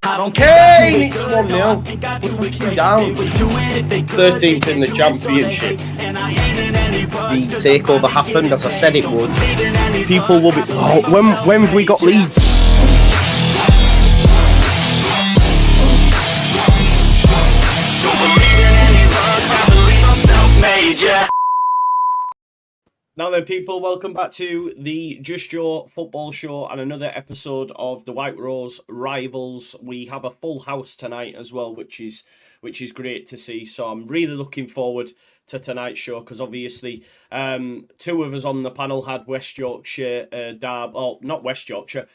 Kane, it's 1-0. We're fucking down. 13th in the championship. The takeover happened as I said it would. People will be. Oh, when have we got Leeds? Now then, people, welcome back to the Just Joe football show and another episode of the White Rose Rivals. We have a full house tonight as well, which is great to see. So I'm really looking forward to tonight's show because obviously two of us on the panel had West Yorkshire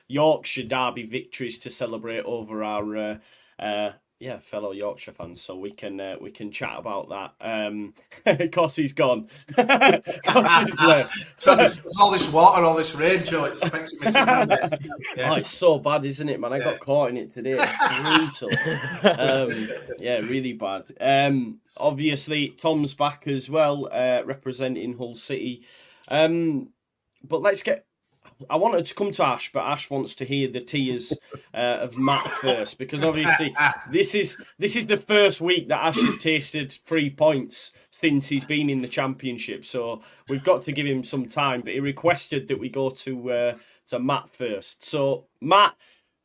Yorkshire derby victories to celebrate over our fellow Yorkshire fans, so we can chat about that. Cossie's gone. Cossie's left. So there's all this water, all this rain, Joe. It's affecting me. Yeah. Oh, it's so bad, isn't it, man? I got caught in it today. It's brutal. Really bad. Obviously, Tom's back as well, representing Hull City. But let's get. I wanted to come to Ash, but Ash wants to hear the tears of Matt first, because obviously this is the first week that Ash has tasted 3 points since he's been in the championship. So we've got to give him some time. But he requested that we go to Matt first. So Matt,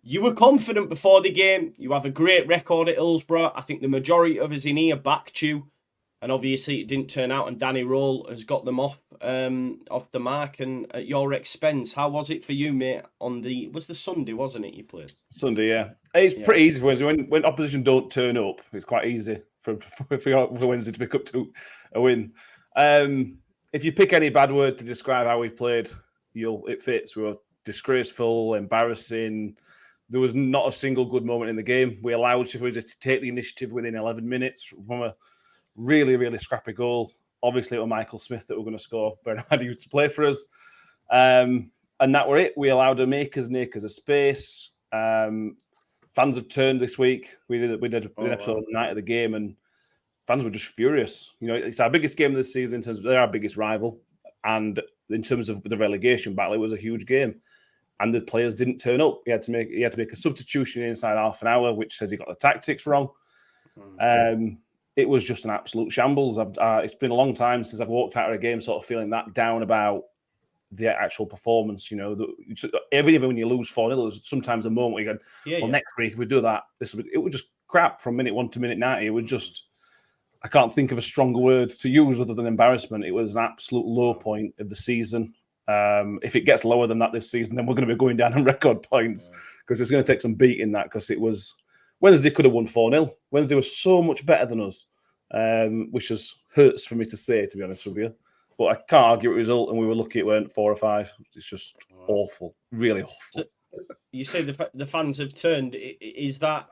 you were confident before the game. You have a great record at Hillsborough. I think the majority of us in here backed you. And obviously it didn't turn out, and Danny Roll has got them off the mark and at your expense. How was it for you, mate? Was the Sunday, wasn't it, you played? Sunday, yeah. It's pretty easy for Wednesday. When opposition don't turn up, it's quite easy for Wednesday to pick up to a win. If you pick any bad word to describe how we played, it fits. We were disgraceful, embarrassing. There was not a single good moment in the game. We allowed Sheffield Wednesday to take the initiative within 11 minutes from a really, really scrappy goal. Obviously, it was Michael Smith that were going to score, but I used to play for us. And that were it. We allowed a makers a space. Fans have turned this week. We did an episode on the night of the game, and fans were just furious. You know, it's our biggest game of the season in terms of they're our biggest rival. And in terms of the relegation battle, it was a huge game. And the players didn't turn up. He had to make a substitution inside half an hour, which says he got the tactics wrong. It was just an absolute shambles. It's been a long time since I've walked out of a game sort of feeling that down about the actual performance. You know, even when you lose 4-0, there's sometimes a moment where you go, next week if we do that, it was just crap from minute 1 to minute 90. It was just, I can't think of a stronger word to use other than embarrassment. It was an absolute low point of the season. If it gets lower than that this season, then we're going to be going down on record points because it's going to take some beating that, because it was... Wednesday could have won 4-0. Wednesday was so much better than us, which just hurts for me to say, to be honest with you. But I can't argue with the result, and we were lucky it weren't 4 or 5. It's just awful, really awful. You say the fans have turned. Is that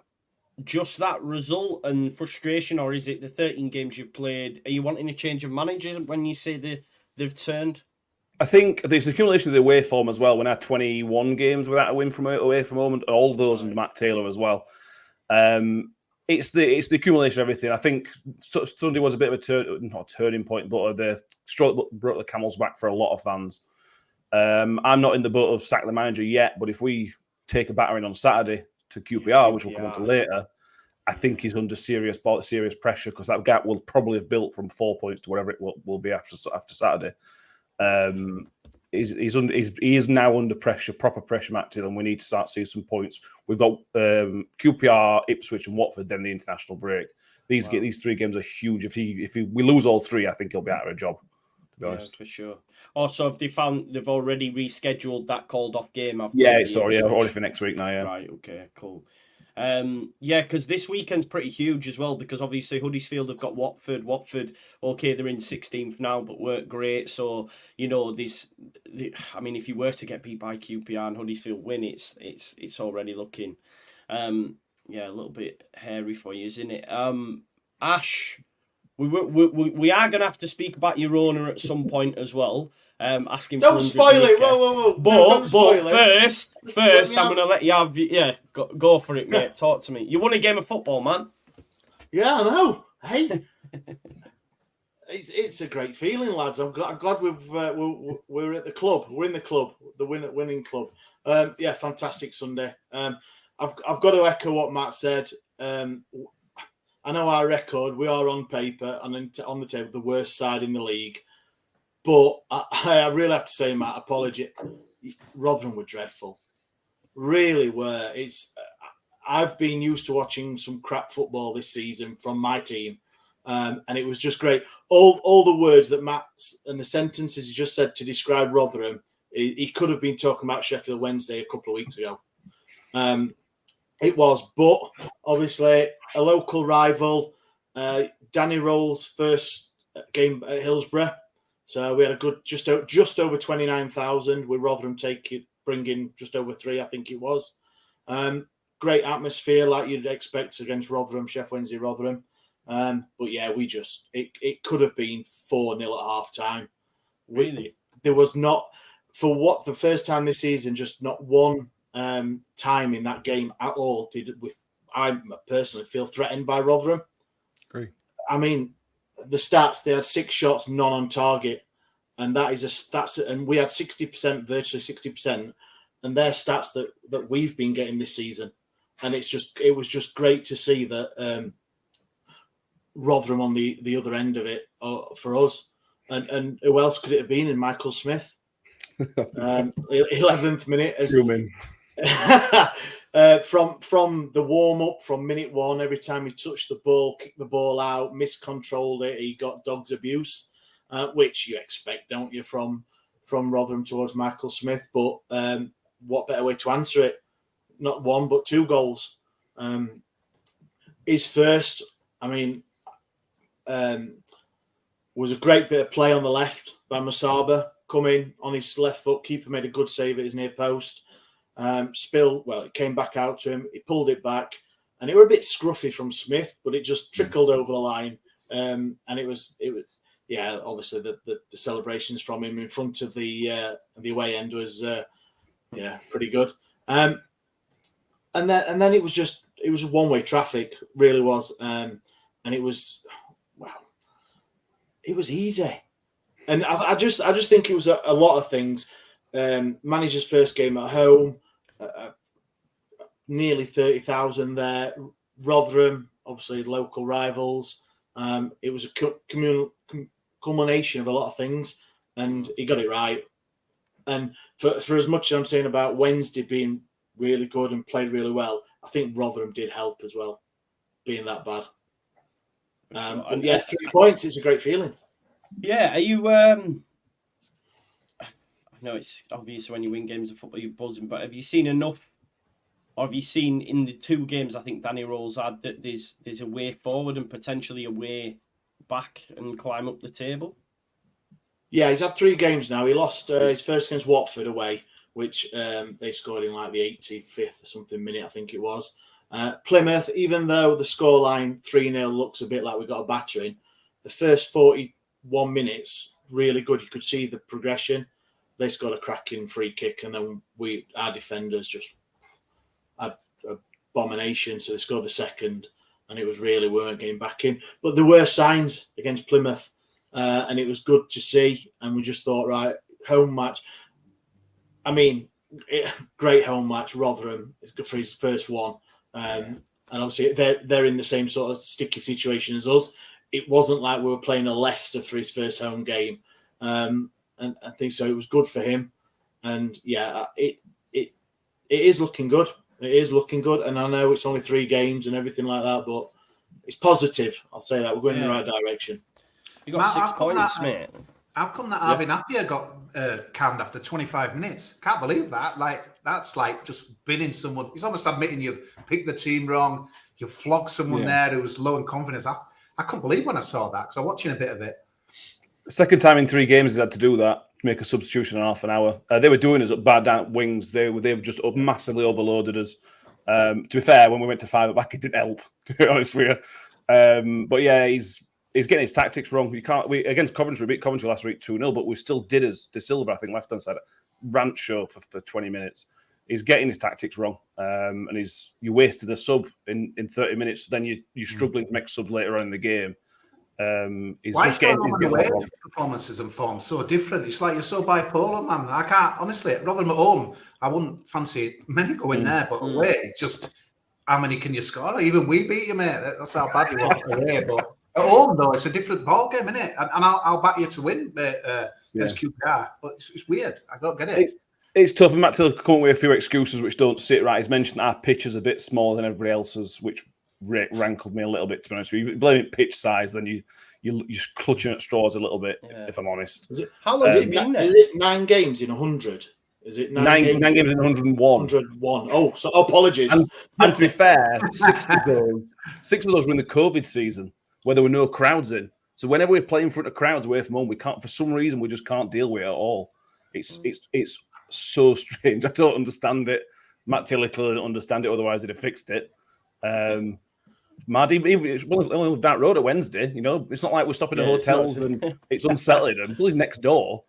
just that result and frustration, or is it the 13 games you've played? Are you wanting a change of managers when you say they've turned? I think there's the accumulation of the away form as well. When I had 21 games without a win from away from home, and all those and Matt Taylor as well. It's the accumulation of everything. I think Sunday was a bit of not a turning point, but the straw that broke the camel's back for a lot of fans. I'm not in the boat of sack the manager yet, but if we take a battering on Saturday to QPR, which we'll come on to later, I think he's under serious pressure, because that gap will probably have built from 4 points to whatever it will be after Saturday. He is now under pressure, proper pressure, Matt Till, and we need to start seeing some points. We've got QPR, Ipswich, and Watford. Then the international break. These 3 games are huge. If we lose all 3, I think he'll be out of a job. To be honest, for sure. Also, they've already rescheduled that called off game. It's already for next week now. Yeah. Right. Okay. Cool. Because this weekend's pretty huge as well, because obviously Huddersfield have got Watford. Watford, okay, they're in 16th now, but weren't great. So, you know, if you were to get beat by QPR and Huddersfield win, it's already looking, a little bit hairy for you, isn't it? Ash, we are going to have to speak about your owner at some point as well. Asking don't spoil it. Whoa. But first, I'm going to let you have... Yeah, go for it, mate. Talk to me. You won a game of football, man. Yeah, I know. Hey. It's a great feeling, lads. I'm glad we're at the club. We're in the club, the winning club. Fantastic Sunday. I've got to echo what Matt said. I know our record, we are on paper and on the table the worst side in the league. But I really have to say, Matt, apology. Rotherham were dreadful. Really were. I've been used to watching some crap football this season from my team. And it was just great. All the words that Matt and the sentences he just said to describe Rotherham, he could have been talking about Sheffield Wednesday a couple of weeks ago. It was, but obviously a local rival. Danny Roll's first game at Hillsborough, so we had a good just over 29,000. With Rotherham bringing just over 3, I think it was. Great atmosphere, like you'd expect against Rotherham, Sheffield Wednesday, Rotherham. But yeah, it could have been 4-0 at half time. Really, there was not for the first time this season, just not one time in that game at all I personally feel threatened by Rotherham. Agree. I mean, the stats, they had 6 shots, none on target, and and we had 60%, virtually 60%, and they're stats that we've been getting this season, and it was just great to see that Rotherham on the other end of it for us, and who else could it have been in Michael Smith? 11th minute as from the warm-up, from minute 1, every time he touched the ball, kicked the ball out, miscontrolled it, he got dog's abuse, which you expect, don't you, from Rotherham towards Michael Smith. But what better way to answer it? Not 1, but 2 goals. His first, was a great bit of play on the left by Masaba, coming on his left foot. Keeper made a good save at his near post. It came back out to him. He pulled it back, and it were a bit scruffy from Smith, but it just trickled over the line. And it was, obviously the celebrations from him in front of the away end was, pretty good. And then it was one-way traffic, really was. And it was, it was easy. And I just think it was a lot of things. Manager's first game at home, nearly 30,000 there. Rotherham, obviously local rivals. It was a culmination of a lot of things, and he got it right. And for as much as I'm saying about Wednesday being really good and played really well, I think Rotherham did help as well, being that bad. But yeah, 3 points, it's a great feeling. Yeah, are you? I know it's obvious when you win games of football you're buzzing, but have you seen enough? Or have you seen in the 2 games I think Danny Rolls had that there's a way forward and potentially a way back and climb up the table? Yeah, he's had 3 games now. He lost his first against Watford away, which they scored in like the 85th or something minute, I think it was. Plymouth, even though the scoreline 3-0 looks a bit like we got a battering, the first 41 minutes, really good. You could see the progression. They scored a cracking free kick, and then our defenders just had abomination. So they scored the second, and it was really, we weren't getting back in. But there were signs against Plymouth, and it was good to see. And we just thought, right, home match. Great home match. Rotherham is good for his first one. And obviously they're in the same sort of sticky situation as us. It wasn't like we were playing a Leicester for his first home game. And I think so. It was good for him. And yeah, it is looking good. It is looking good. And I know it's only 3 games and everything like that, but it's positive. I'll say that. We're going in the right direction. You got 6 points, mate. How come that Arvin Appiah got canned after 25 minutes? Can't believe that. That's like just binning someone. He's almost admitting you've picked the team wrong. You flogged someone there who was low in confidence. I couldn't believe when I saw that because I'm watching a bit of it. Second time in 3 games he's had to do that, to make a substitution in half an hour. They were doing us up bad down wings. They've just massively overloaded us. To be fair, when we went to 5 at back, it didn't help, to be honest with you. But yeah, he's getting his tactics wrong. We against Coventry, we beat Coventry last week 2-0, but we still did as De Silva, I think, left-hand side, rant show for 20 minutes. He's getting his tactics wrong. And you wasted a sub in 30 minutes, then you're struggling to make subs later on in the game. He's Why just is getting going away performances and form so different? It's like you're so bipolar, man. I can't, honestly, Rotherham at home, I wouldn't fancy many going there, but away, just how many can you score? Even we beat you, mate. That's how bad you are away. But at home, though, it's a different ball game, isn't it? And I'll back you to win, mate, against QPR. But it's weird. I don't get it. It's tough. And Matt Taylor come up with a few excuses which don't sit right. He's mentioned our pitch is a bit smaller than everybody else's, which rankled me a little bit, to be honest with you. If you blame it pitch size, then you're just clutching at straws a little bit, if I'm honest. How long has it been there? Is it 9 games in 100? Is it nine games in 101? 101. Oh, so apologies. And to be fair, 6 of those were in the COVID season where there were no crowds in. So whenever we're playing in front of crowds away from home, we can't, for some reason, we just can't deal with it at all. It's so strange. I don't understand it. Matt Taylor clearly didn't understand it, otherwise he'd have fixed it. Maddie, it's only that road at Wednesday. You know, it's not like we're stopping at hotels and it's unsettling. Until he's next door.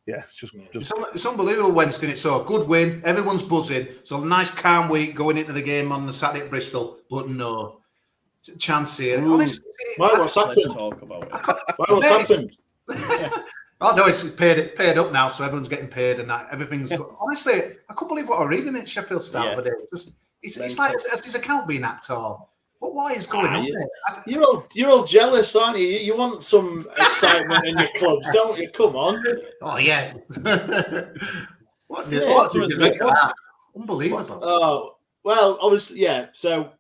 Yeah, it's just it's unbelievable Wednesday. It's so good win. Everyone's buzzing. So a nice calm week going into the game on the Saturday at Bristol, but no chance here. Honestly, what's happened? Let's talk about it. What's happened? Oh no, it's paid up now, so everyone's getting paid and that everything's good. Honestly, I couldn't believe what I'm reading at Sheffield Star over there. It's like has his account been hacked or what is going on there? You're all jealous, aren't you? You want some excitement in your clubs, don't you? Come on. Oh yeah. Unbelievable. Oh well, obviously, yeah. So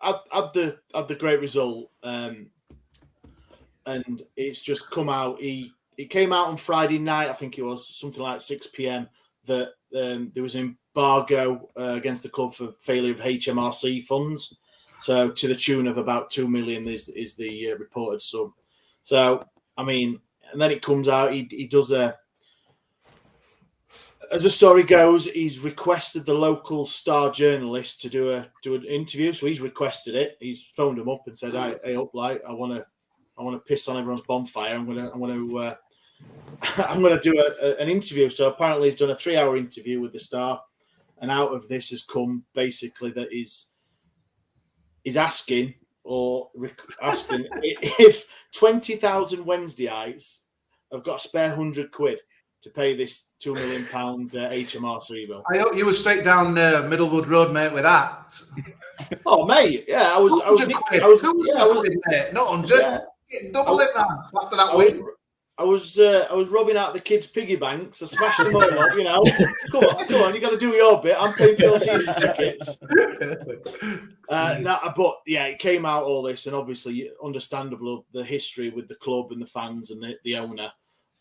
I had the great result, and it's just come out. It came out on Friday night, I think it was something like 6 p.m. that there was an embargo against the club for failure of HMRC funds. So to the tune of about 2 million is the reported sum. So I mean, and then it comes out. He does as the story goes, he's requested the local Star journalist to do an interview. So he's requested it. He's phoned him up and said, "Hey, up, like I want to piss on everyone's bonfire. I'm gonna do an interview." So apparently he's done a 3-hour interview with the Star, and out of this has come basically that he's asking if 20,000 Wednesdayites have got a spare £100 to pay this £2 million HMRC bill. I hope you were straight down Middlewood Road, mate, with that. Oh, mate, yeah, I was, mate, not 100. Yeah. Double it, man. After that win. I was robbing out the kids' piggy banks. I smashed them all up, you know. Come on, you got to do your bit. I'm paying for your season tickets. But yeah, it came out all this, and obviously, understandable the history with the club and the fans and the owner.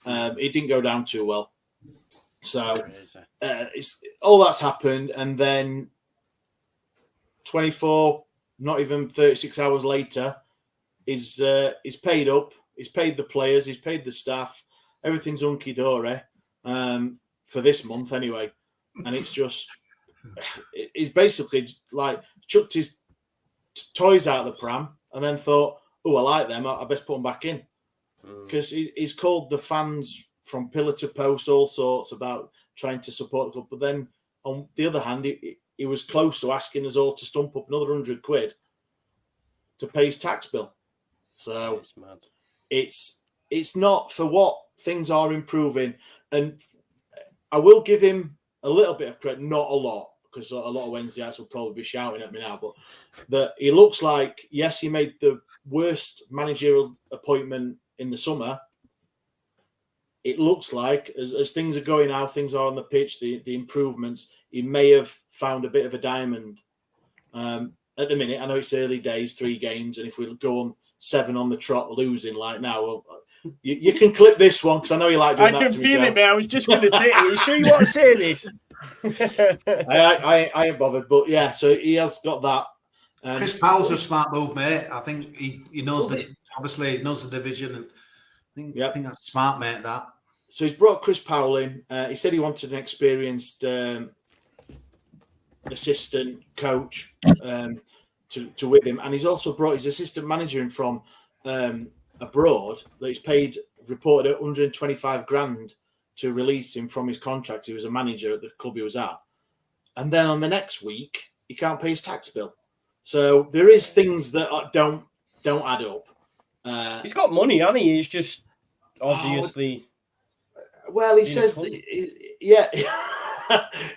It didn't go down too well. So it's all that's happened, and then 24, not even 36 hours later, is paid up. He's paid the players. He's paid the staff. Everything's hunky-dory for this month anyway. And it's just, he's basically like chucked his toys out of the pram and then thought, oh, I like them. I best put them back in. Because he's called the fans from pillar to post all sorts about trying to support the club. But then on the other hand, he was close to asking us all to stump up another £100 to pay his tax bill. So it's mad. It's not for what things are improving, and I will give him a little bit of credit, not a lot, because a lot of Wednesdayites will probably be shouting at me now. But that he looks like, yes, he made the worst managerial appointment in the summer. It looks like as things are going, how things are on the pitch, the improvements, he may have found a bit of a diamond. At the minute, I know it's early days, 3 games, and if we go on 7 on the trot losing like now, well, you can clip this one because I know you like doing that to me. I can feel it, man. I was just going to say, are you sure you want to say this? I ain't bothered, but yeah, so he has got that. Chris Powell's a smart move, mate. I think he knows obviously knows the division, and I think that's smart, mate. That. So he's brought Chris Powell in. He said he wanted an experienced assistant coach to with him, and he's also brought his assistant manager in from abroad that he's paid, reported at 125 grand to release him from his contract. He was a manager at the club he was at, and then on the next week he can't pay his tax bill. So there is things that don't add up. He's got money, hasn't he? He's just obviously. Well, he says, yeah.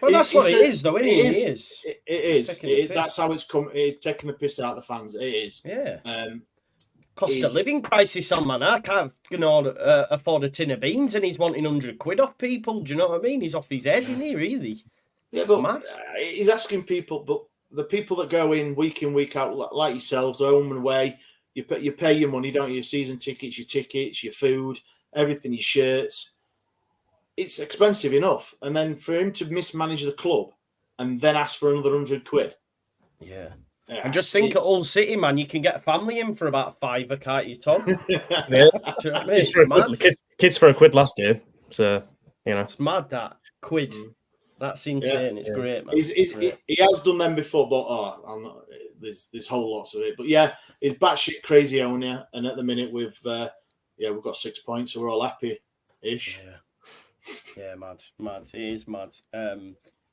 Well, that's what it is, though, isn't it? It is. That's how it's come. It's taking the piss out of the fans. It is. Yeah. Cost of living crisis on, man. I can't afford a tin of beans, and he's wanting £100 off people. Do you know what I mean? He's off his head, isn't he? Really? Yeah, but he's asking people. But the people that go in, week out, like yourselves, home and away, you pay your money, don't you? Your season tickets, your food, everything, your shirts. It's expensive enough, and then for him to mismanage the club and then ask for another £100. Yeah. And just think at Hull City, man, you can get a family in for about £5, can't you, Tom? Yeah. Kids for £1 last year. So, It's mad, that. £1. That's insane. Yeah. It's great, man. He has done them before, but there's whole lots of it. But yeah, he's batshit crazy owner, and at the minute we've got 6 points, so we're all happy-ish. Yeah, mad. It is mad.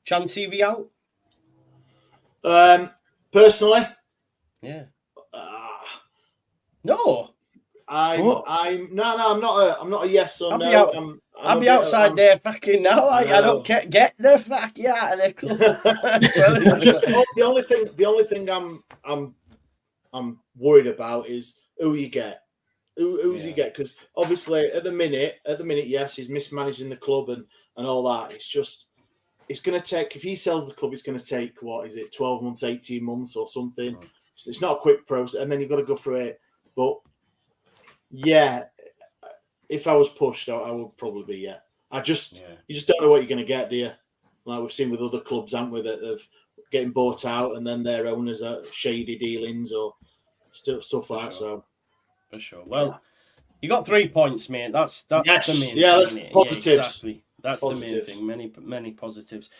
Chance TV out? Personally, yeah. No. I'm not a yes or no. I'll be outside there fucking now. I don't get the fuck out of the club. The only thing I'm worried about is who you get. Who's you get? Because obviously at the minute, yes, he's mismanaging the club and all that. It's going to take, if he sells the club, it's going to take, 12 months, 18 months or something. It's not a quick process, and then you've got to go through it. But yeah, if I was pushed, I would probably be you just don't know what you're going to get, do you? Like we've seen with other clubs, haven't we, that they've getting bought out and then their owners are shady dealings or stuff like that. So. For sure. Well, you got 3 points, mate. That's the main thing. That's positives. Yeah, exactly. That's positives. The main thing. Many positives.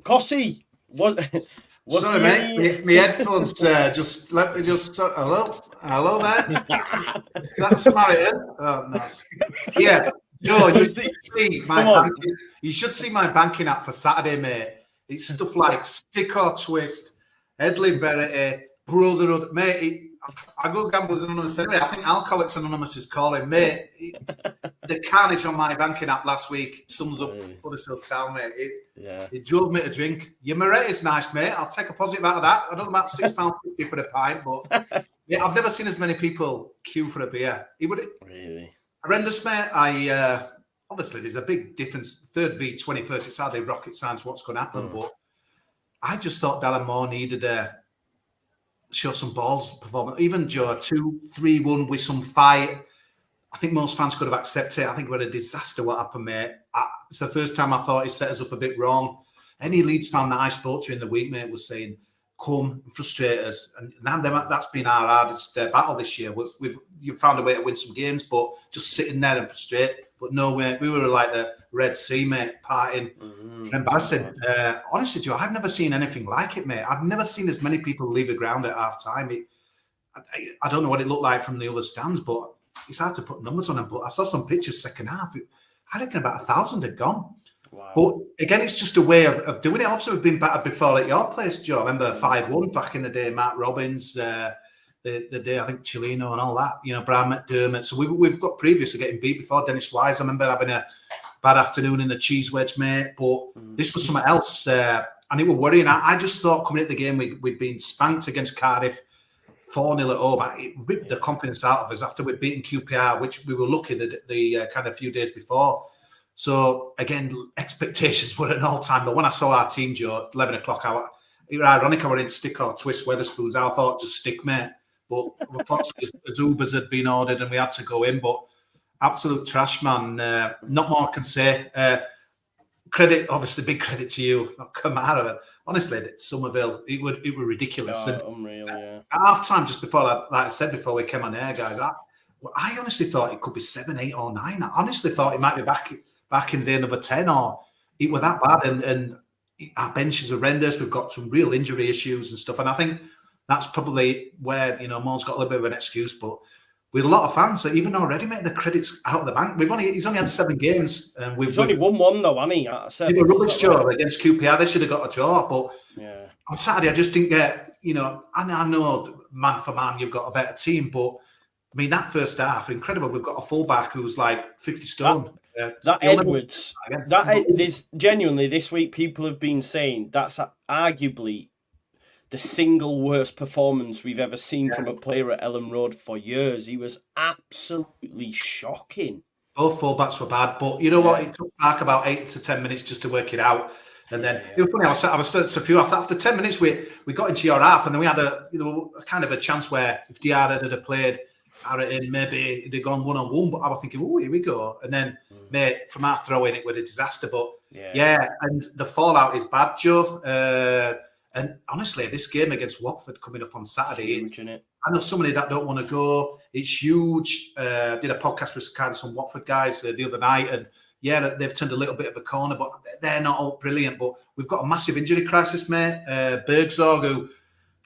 Cossie, sorry, mate. My headphones just let me hello there. That's Samaritan. Oh, nice. Yeah, Joe, you should see my banking app for Saturday, mate. It's stuff like Stick or Twist, Headley Verity, Brotherhood, mate. I go Gamblers Anonymous anyway. I think Alcoholics Anonymous is calling, mate. The carnage on my banking app last week sums up Huddersfield Town, mate. It drove me to drink. Your Moretti's nice, mate. I'll take a positive out of that. I don't know about £6.50 for a pint, but yeah, I've never seen as many people queue for a beer. Really horrendous, mate. Obviously there's a big difference. 3rd v 21st. It's hardly rocket science what's going to happen, but I just thought Darren Moore needed show some balls performance. Even Joe, 2-3-1 with some fight. I think most fans could have accepted it. I think it was a disaster what happened, mate. It's the first time I thought he set us up a bit wrong. Any Leeds fan that I spoke to in the week, mate, was saying, come and frustrate us. And that's been our hardest battle this year. You've found a way to win some games, but just sitting there and frustrate. But no way, we were like the Red Sea, mate, partying. Embarrassing. Honestly, Joe, I've never seen anything like it, mate. I've never seen as many people leave the ground at half time. I don't know what it looked like from the other stands, but it's hard to put numbers on them. But I saw some pictures second half. I reckon about 1,000 had gone. Wow. But again, it's just a way of doing it. Obviously, we've been battered before at your place, Joe. I remember 5-1 back in the day, Matt Robbins, the day, I think, Chilino and all that, Brian McDermott. So we've got previously getting beat before. Dennis Wise, I remember having a bad afternoon in the cheese wedge, mate. But this was something else. And it was worrying. I just thought coming at the game, we'd been spanked against Cardiff 4-0 at home. It ripped the confidence out of us after we'd beaten QPR, which we were lucky the kind of few days before. So, again, expectations were at an all-time. But when I saw our team, Joe, at 11 o'clock, it was ironic I were in Stick or Twist Weatherspoons. I thought just stick, mate. But unfortunately, as Ubers had been ordered and we had to go in. But absolute trash, man. Not more I can say. Credit, obviously, big credit to you. Kamara. Honestly, Somerville, it were ridiculous. Unreal, yeah. At half-time, just before, like I said before we came on air, guys, I honestly thought it could be 7, 8 or 9. I honestly thought it might be back in the end of a 10, or it were that bad. And our bench is horrendous. We've got some real injury issues and stuff. And I think that's probably where, Mo's got a little bit of an excuse. But with a lot of fans that even already made the credits out of the bank. He's only had 7 games. And we've only won 1, though, hasn't he? They were rubbish, Joe, against QPR. They should have got a draw. But on Saturday, I just didn't get, and I know man for man, you've got a better team. But mean, that first half, incredible. We've got a fullback who's like 50 stone. That Edwards, there's genuinely this week people have been saying that's arguably the single worst performance we've ever seen from a player at Ellen Road for years. He was absolutely shocking. Both fullbacks were bad, but you know what? It took Park about 8 to 10 minutes just to work it out. And then it was funny. I was a few after 10 minutes. We got into your half, and then we had a kind of a chance where if Diarra had played Harrington, maybe it'd have gone 1-on-1. But I was thinking, oh, here we go. And then, mate, from our throw in, it was a disaster. But and the fallout is bad, Joe. And honestly, this game against Watford coming up on Saturday, I know somebody that don't want to go. It's huge. I did a podcast with some Watford guys the other night, and they've turned a little bit of a corner, but they're not all brilliant. But we've got a massive injury crisis, mate. Bergzorg, who,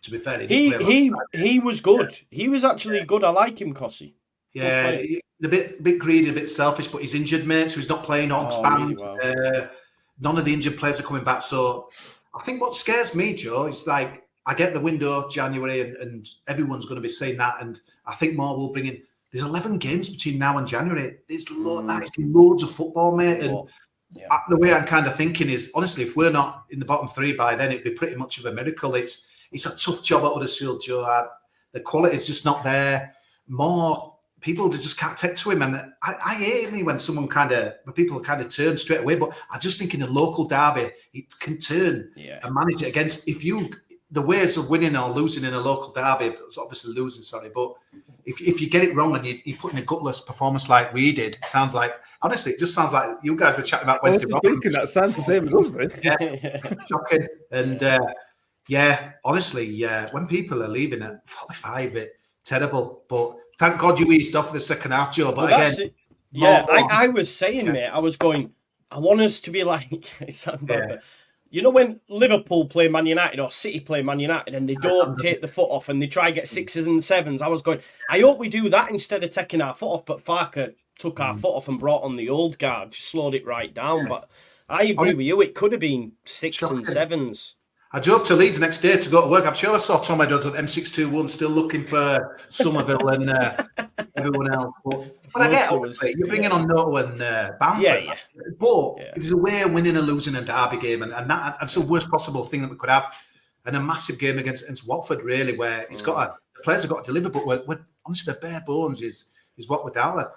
to be fair, he was good. He was actually good. I like him, Cossie. Yeah, he's a bit greedy, a bit selfish, but he's injured, mate, so he's not playing on band. Really well. None of the injured players are coming back. So I think what scares me, Joe, is like I get the window January, and everyone's going to be saying that, and I think more will bring in. There's 11 games between now and January. There's loads of football, mate. And the way I'm kind of thinking is, honestly, if we're not in the bottom three by then, it'd be pretty much of a miracle. It's a tough job at Huddersfield, Joe. The quality is just not there. More people just can't take to him. And I hate me when people kind of turn straight away. But I just think in a local derby, it can turn and manage it against. The ways of winning or losing in a local derby, it's obviously losing, but if you get it wrong and you put in a gutless performance like we did, it sounds like, honestly, it just sounds like you guys were chatting about Wednesday. That sounds the same as us, shocking. And honestly, when people are leaving at 45, it's terrible. But thank God you eased off the second half, Joe. But I was saying, mate, I was going, I want us to be like, you know when Liverpool play Man United or City play Man United and they don't take the foot off and they try and get 6s and 7s, I was going, I hope we do that instead of taking our foot off. But Farker took our foot off and brought on the old guard, just slowed it right down. But I agree with you, it could have been 6s and 7s. I drove to Leeds next day to go to work. I'm sure I saw Tom Edwards on M621 still looking for Somerville and everyone else. But I get, obviously, you're bringing on Noto and Bamford. But there's a way of winning and losing a derby game, and that's the worst possible thing that we could have. And a massive game against Watford, really, where the players have got to deliver, but honestly, the bare bones is what we're down at.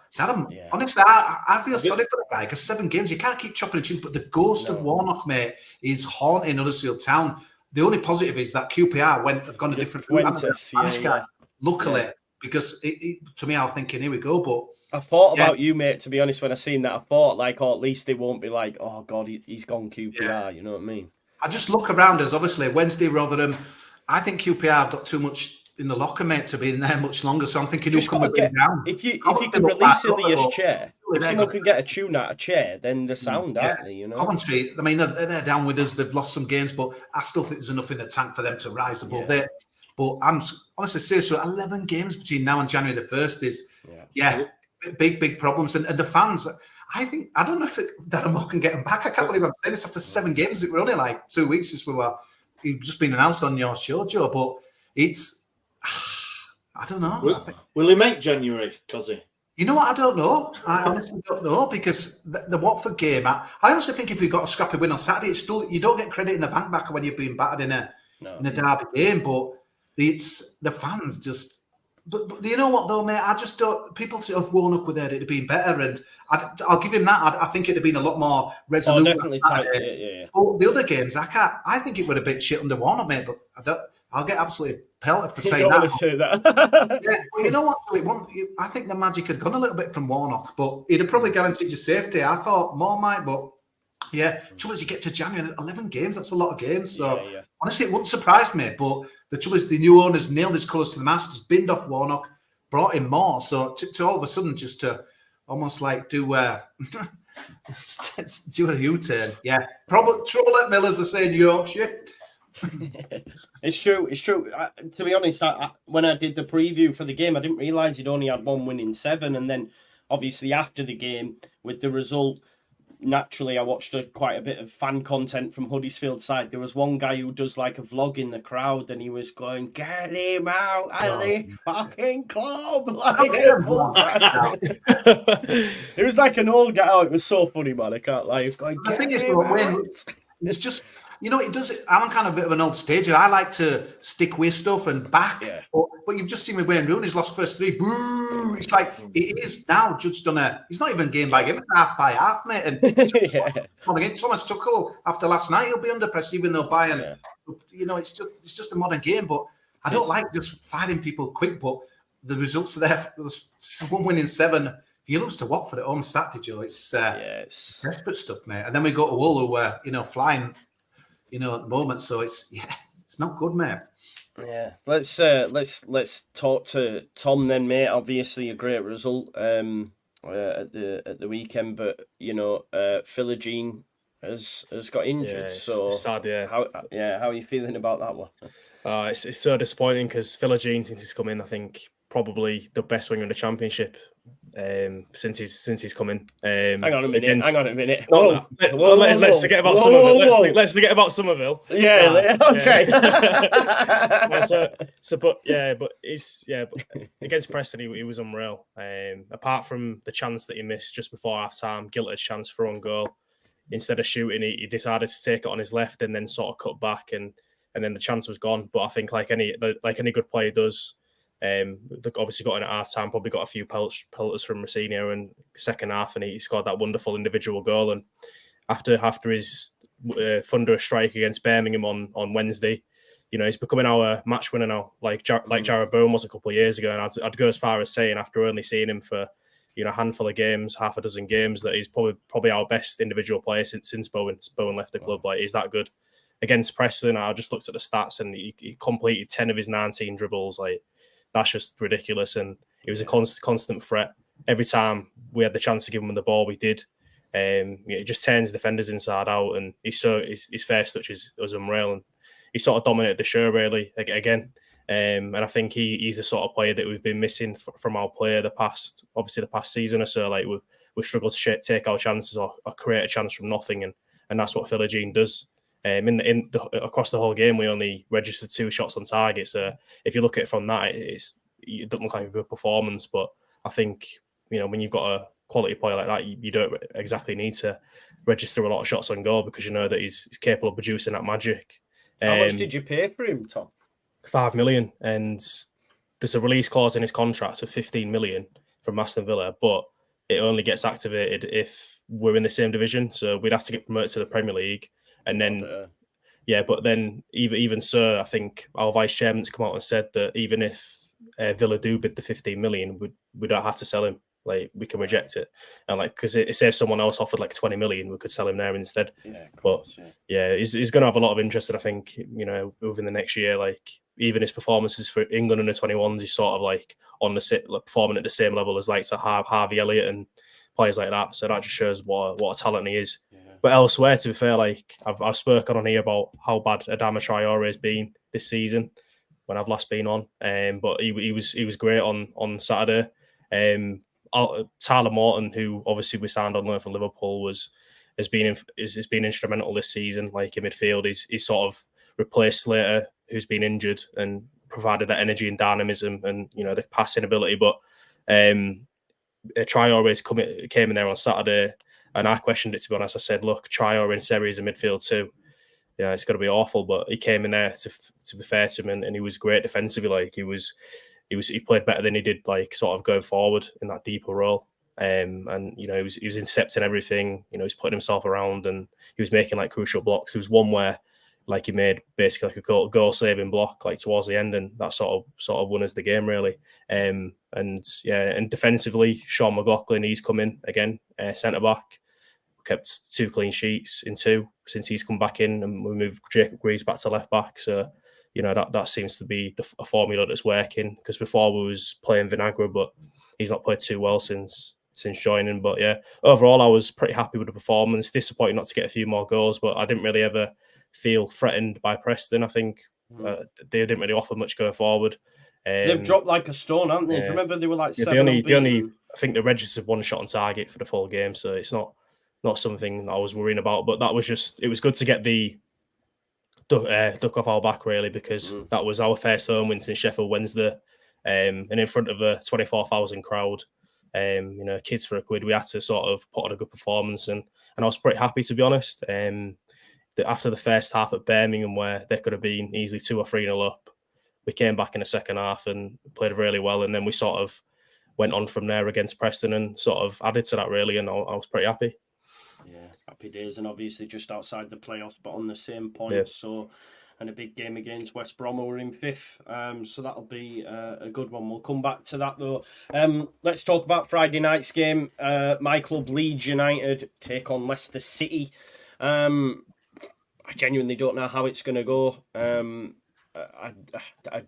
Honestly, I feel sorry for the guy because 7 games, you can't keep chopping and chewing, but the ghost of Warnock, mate, is haunting Huddersfield Town. The only positive is that QPR have gone a different route. Luckily, because to me, I was thinking, here we go. But I thought about you, mate, to be honest, when I seen that. I thought, at least they won't be like, oh, God, he's gone QPR, you know what I mean? I just look around us, obviously, Wednesday, Rotherham. I think QPR have got too much in the locker, mate, to be in there much longer. So I'm thinking, who's coming down? If you can release Ilias' chair, if someone can get a tune out of chair, then they're sound, aren't they? You know, Coventry. I mean, they're down with us. They've lost some games, but I still think there's enough in the tank for them to rise above there. But I'm honestly serious. So 11 games between now and January the 1st is big problems. And the fans, I don't know if Darren can get them back. I can't believe I'm saying this after 7 games. It were only like 2 weeks since you've just been announced on your show, Joe. But it's. I don't know. Will he make January, Cosy? You know what? I don't know. I honestly don't know because the Watford game. I honestly think if we got a scrappy win on Saturday, it's still you don't get credit in the bank back when you've been battered in a derby game. But it's the fans just. But you know what though, mate? I just don't. People sort of worn up with it. It'd have been better, and I'll give him that. I think it'd have been a lot more resolute. Definitely tight. But the other games, I think it would have been shit under Warnock, mate. But I'll get absolutely pelted for saying that. Say that. Well, you know what? I think the magic had gone a little bit from Warnock, but he'd have probably guaranteed you safety. I thought more might, but trouble is you get to January, 11 games, that's a lot of games. So honestly, it wouldn't surprise me, but the trouble is the new owners nailed his colours to the mast, has binned off Warnock, brought in more. So to all of a sudden just to almost like do do a U-turn. Yeah. Probably Trollett Millers are saying Yorkshire. It's true. To be honest, when I did the preview for the game, I didn't realise he'd only had 1 win in 7, and then obviously after the game with the result, naturally I watched quite a bit of fan content from Huddersfield side. There was one guy who does like a vlog in the crowd, and he was going, "Get him out of this fucking club!" Like, it was like an old guy. Oh, it was so funny, man. I can't lie. He was going, The thing is, him out. It's just, it does it. I'm kind of a bit of an old stager. I like to stick with stuff and back. Yeah. But you've just seen with Wayne Rooney, he's lost first 3. Boo! It's like, it is now judged on he's not even game by game, it's half by half, mate. And Thomas Tuchel, after last night, he'll be under pressure, even though Bayern, it's just a modern game. But I don't like just fighting people quick, but the results are there. There's one winning 7. If you lose to Watford at home Saturday, Joe, it's desperate stuff, mate. And then we go to Hull, who are flying, at the moment. So it's not good, mate. Yeah, let's talk to Tom then, mate. Obviously, a great result at the weekend, but Philogene has got injured. So it's sad. Yeah, how are you feeling about that one? It's so disappointing because Philogene, since he's come in, I think probably the best winger in the Championship since he's come in. Hang on a minute. Let's forget about Somerville. Let's forget about Somerville. Yeah. Okay. But against Preston, he was unreal. Apart from the chance that he missed just before half time, Gilter's chance for own goal. Instead of shooting, he decided to take it on his left and then sort of cut back, and then the chance was gone. But I think like any good player does. They obviously got in at half time, probably got a few pelters from Mourinho in second half, and he scored that wonderful individual goal. And after his thunderous strike against Birmingham on Wednesday, he's becoming our match winner now, like Jarrod Bowen was a couple of years ago. And I'd go as far as saying, after only seeing him for a handful of games, half a dozen games, that he's probably our best individual player since Bowen left the club. Like, he's that good. Against Preston, I just looked at the stats, and he completed 10 of his 19 dribbles. Like, that's just ridiculous. And it was a constant threat. Every time we had the chance to give him the ball, we did. It just turns defenders inside out, and his first touch was unreal. And he sort of dominated the show, really, again. And I think he's the sort of player that we've been missing from our player the past season or so. Like, we've struggled to take our chances or create a chance from nothing, and that's what Philogene does. Across the whole game, we only registered 2 shots on target. So if you look at it from that, it doesn't look like a good performance. But I think, when you've got a quality player like that, you don't exactly need to register a lot of shots on goal, because you know that he's capable of producing that magic. How much did you pay for him, Tom? 5 million, and there's a release clause in his contract of 15 million from Aston Villa, but it only gets activated if we're in the same division. So we'd have to get promoted to the Premier League. And then, but then even so, I think our vice chairman's come out and said that even if Villa do bid the 15 million, we don't have to sell him. Like, we can reject it, and because it says someone else offered like 20 million, we could sell him there instead. Yeah, of course, he's going to have a lot of interest, and I think within the next year, like, even his performances for England under 21s, he's sort of like performing at the same level as like Harvey Elliott and players like that. So that just shows what a talent he is. But elsewhere, to be fair, like, I've spoken on here about how bad Adama Traore has been this season when I've last been on. But he was great on Saturday. Tyler Morton, who obviously we signed on loan from Liverpool, has been instrumental this season. Like, in midfield, he's sort of replaced Slater, who's been injured, and provided that energy and dynamism and the passing ability. But Traore came in there on Saturday. And I questioned it, to be honest. I said, look, Traore and Seri is a midfield too. It's going to be awful. But he came in there, to be fair to him, and he was great defensively. Like, he played better than he did, like, sort of going forward in that deeper role. And he was intercepting everything. He was putting himself around, and he was making like crucial blocks. There was one where, like, he made basically like a goal saving block, like, towards the end, and that sort of won us the game, really. And defensively, Sean McLaughlin, he's come in again, centre back. Kept 2 clean sheets in 2 since he's come back in, and we moved Jacob Greaves back to left back. So, that seems to be a formula that's working, because before we was playing Vinagre, but he's not played too well since joining. But yeah, overall, I was pretty happy with the performance. Disappointed not to get a few more goals, but I didn't really ever feel threatened by Preston. I think they didn't really offer much going forward. They've dropped like a stone, haven't they? Do you remember they were like 7 the only I think they registered 1 shot on target for the full game, so it's not not something I was worrying about. But that was it was good to get the duck off our back, really, because that was our first home win since Sheffield Wednesday, and in front of a 24,000 crowd. Kids for a quid. We had to sort of put on a good performance, and I was pretty happy, to be honest. After the first half at Birmingham, where they could have been easily 2 or 3-0 up, we came back in the second half and played really well, and then we sort of went on from there against Preston and sort of added to that, really, and I was pretty happy. Yeah, happy days, and obviously just outside the playoffs, but on the same points. Yeah. So, and a big game against West Brom, we're in 5th. So that'll be a good one. We'll come back to that though. Let's talk about Friday night's game. My club, Leeds United, take on Leicester City. I genuinely don't know how it's going to go. I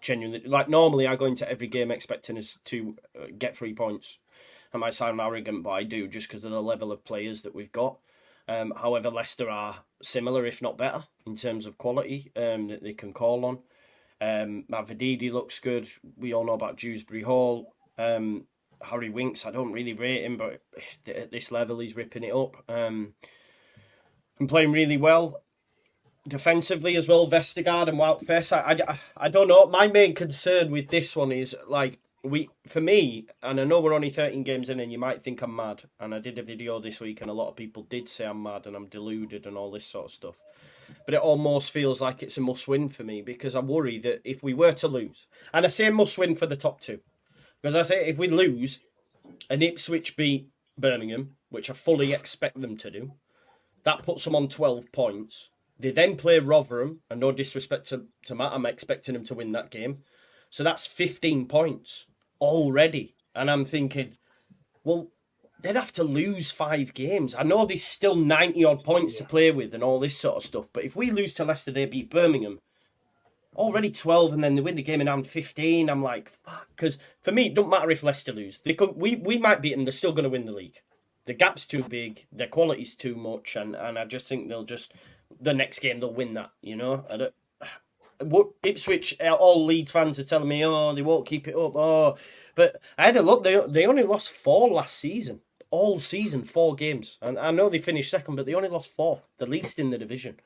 genuinely, like, normally I go into every game expecting us to get 3 points. I might sound arrogant, but I do, just because of the level of players that we've got. However, Leicester are similar, if not better, in terms of quality that they can call on. Mavididi looks good. We all know about Dewsbury Hall. Harry Winks, I don't really rate him, but at this level, he's ripping it up. And playing really well. Defensively as well, Vestergaard and Wout. I don't know. My main concern with this one is, like, for me, and I know we're only 13 games in and you might think I'm mad, and I did a video this week and a lot of people did say I'm mad and I'm deluded and all this sort of stuff. But it almost feels like it's a must-win for me, because I worry that if we were to lose, and I say must-win for the top 2, because I say if we lose and Ipswich beat Birmingham, which I fully expect them to do, that puts them on 12 points. They then play Rotherham, and no disrespect to Matt, I'm expecting him to win that game. So that's 15 points already. And I'm thinking, well, they'd have to lose 5 games. I know there's still 90-odd points to play with and all this sort of stuff, but if we lose to Leicester, they beat Birmingham, already 12, and then they win the game and I'm 15, I'm like, fuck. Because for me, it doesn't matter if Leicester lose. We might beat them, they're still going to win the league. The gap's too big, their quality's too much, and I just think the next game they'll win that, you know. Ipswich, all Leeds fans are telling me, they won't keep it up. But I had a look, they only lost 4 last season. All season, 4 games. And I know they finished second, but they only lost 4, the least in the division.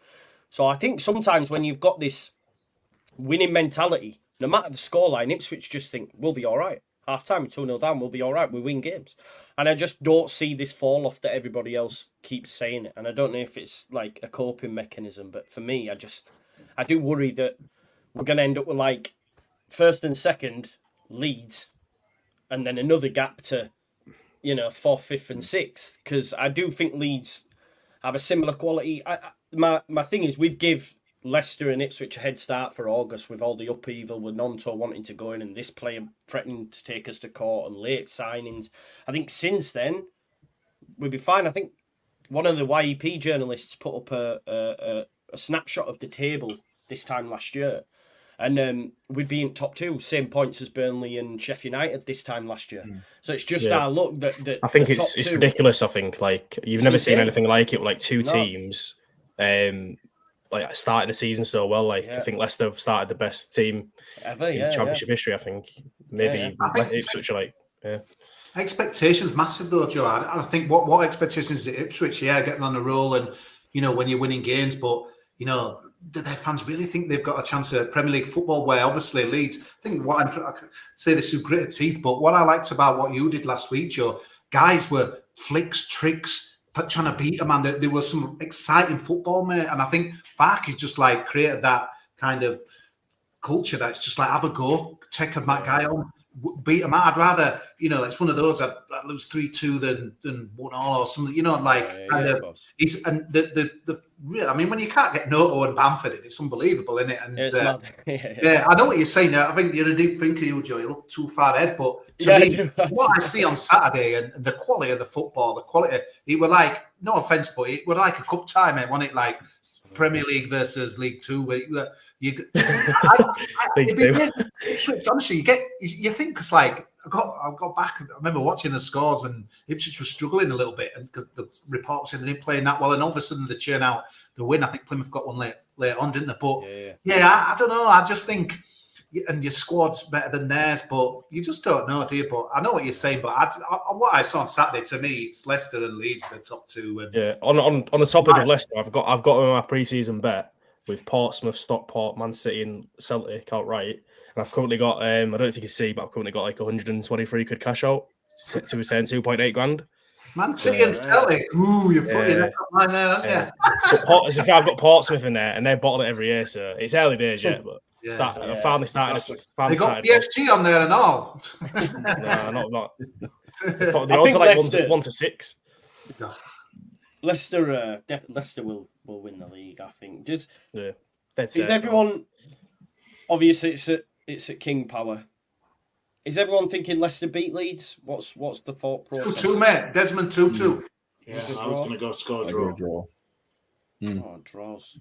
So I think sometimes when you've got this winning mentality, no matter the scoreline, Ipswich just think, we'll be all right. Half-time, 2-0 down, we'll be all right, we win games. And I just don't see this fall-off that everybody else keeps saying it. And I don't know if it's like a coping mechanism, but for me, I do worry that we're going to end up with, like, 1st and 2nd Leeds, and then another gap to, 4th, 5th and 6th, because I do think Leeds have a similar quality. My thing is, we've give Leicester and Ipswich a head start for August with all the upheaval, with Nonto wanting to go in and this player threatening to take us to court and late signings. I think since then, we'll be fine. I think one of the YEP journalists put up a snapshot of the table this time last year, and we'd be in top 2, same points as Burnley and Sheffield United this time last year. So it's just our luck that I think it's ridiculous. I think, like, you've never seen anything like it with, like, 2 teams like starting the season so well. Like, I think Leicester have started the best team ever in Championship history. I think maybe Ipswich are like expectations massive though, Joe. I think what expectations is Ipswich? Getting on the roll, and when you're winning games, but do their fans really think they've got a chance at Premier League football? Where obviously Leeds, I think I say this with gritted teeth, but what I liked about what you did last week, Joe, guys were flicks, tricks, trying to beat them, and there was some exciting football, mate. And I think Fark has just like created that kind of culture that's just like, have a go, take a guy on, beat him out. I'd rather, it's one of those I'd lose 3-2 than 1-1 or something, He's and the I mean, when you can't get Noto and Bamford in, it's unbelievable, isn't it? And it's I know what you're saying. I think you're a new thinker, you, Joe. You look too far ahead, but to me, what I see on Saturday and the quality of the football, it were like, no offense, but it were like a cup tie, mate, wasn't it? Like Premier League versus League Two, where honestly, you think, because like I got back. I remember watching the scores, and Ipswich was struggling a little bit, and because the report was saying they didn't play that well, and all of a sudden they churn out the win. I think Plymouth got one late on, didn't they? But I don't know. I just think and your squad's better than theirs, but you just don't know, do you? But I know what you're saying. But what I saw on Saturday, to me, it's Leicester and Leeds, the top two. And yeah, on the topic of Leicester, I've got my pre-season bet with Portsmouth, Stockport, Man City, and Celtic outright. And I've currently got I don't know if you can see, but I've currently got like 123 could cash out to return 2.8 grand. Man City and Celtic. Ooh, you're putting that line there, aren't you? As if I've got Portsmouth in there, and they're bottled it every year, so it's early days yet. But I finally started. They got PSG on there and all. No, not. They also like 1 to 6. Leicester will win the league. I think. Is everyone? Obviously, it's at King Power. Is everyone thinking Leicester beat Leeds? What's the thought process? 2-2, mate. Desmond 2-2. Yeah, I was going to go score draw. Oh, draws.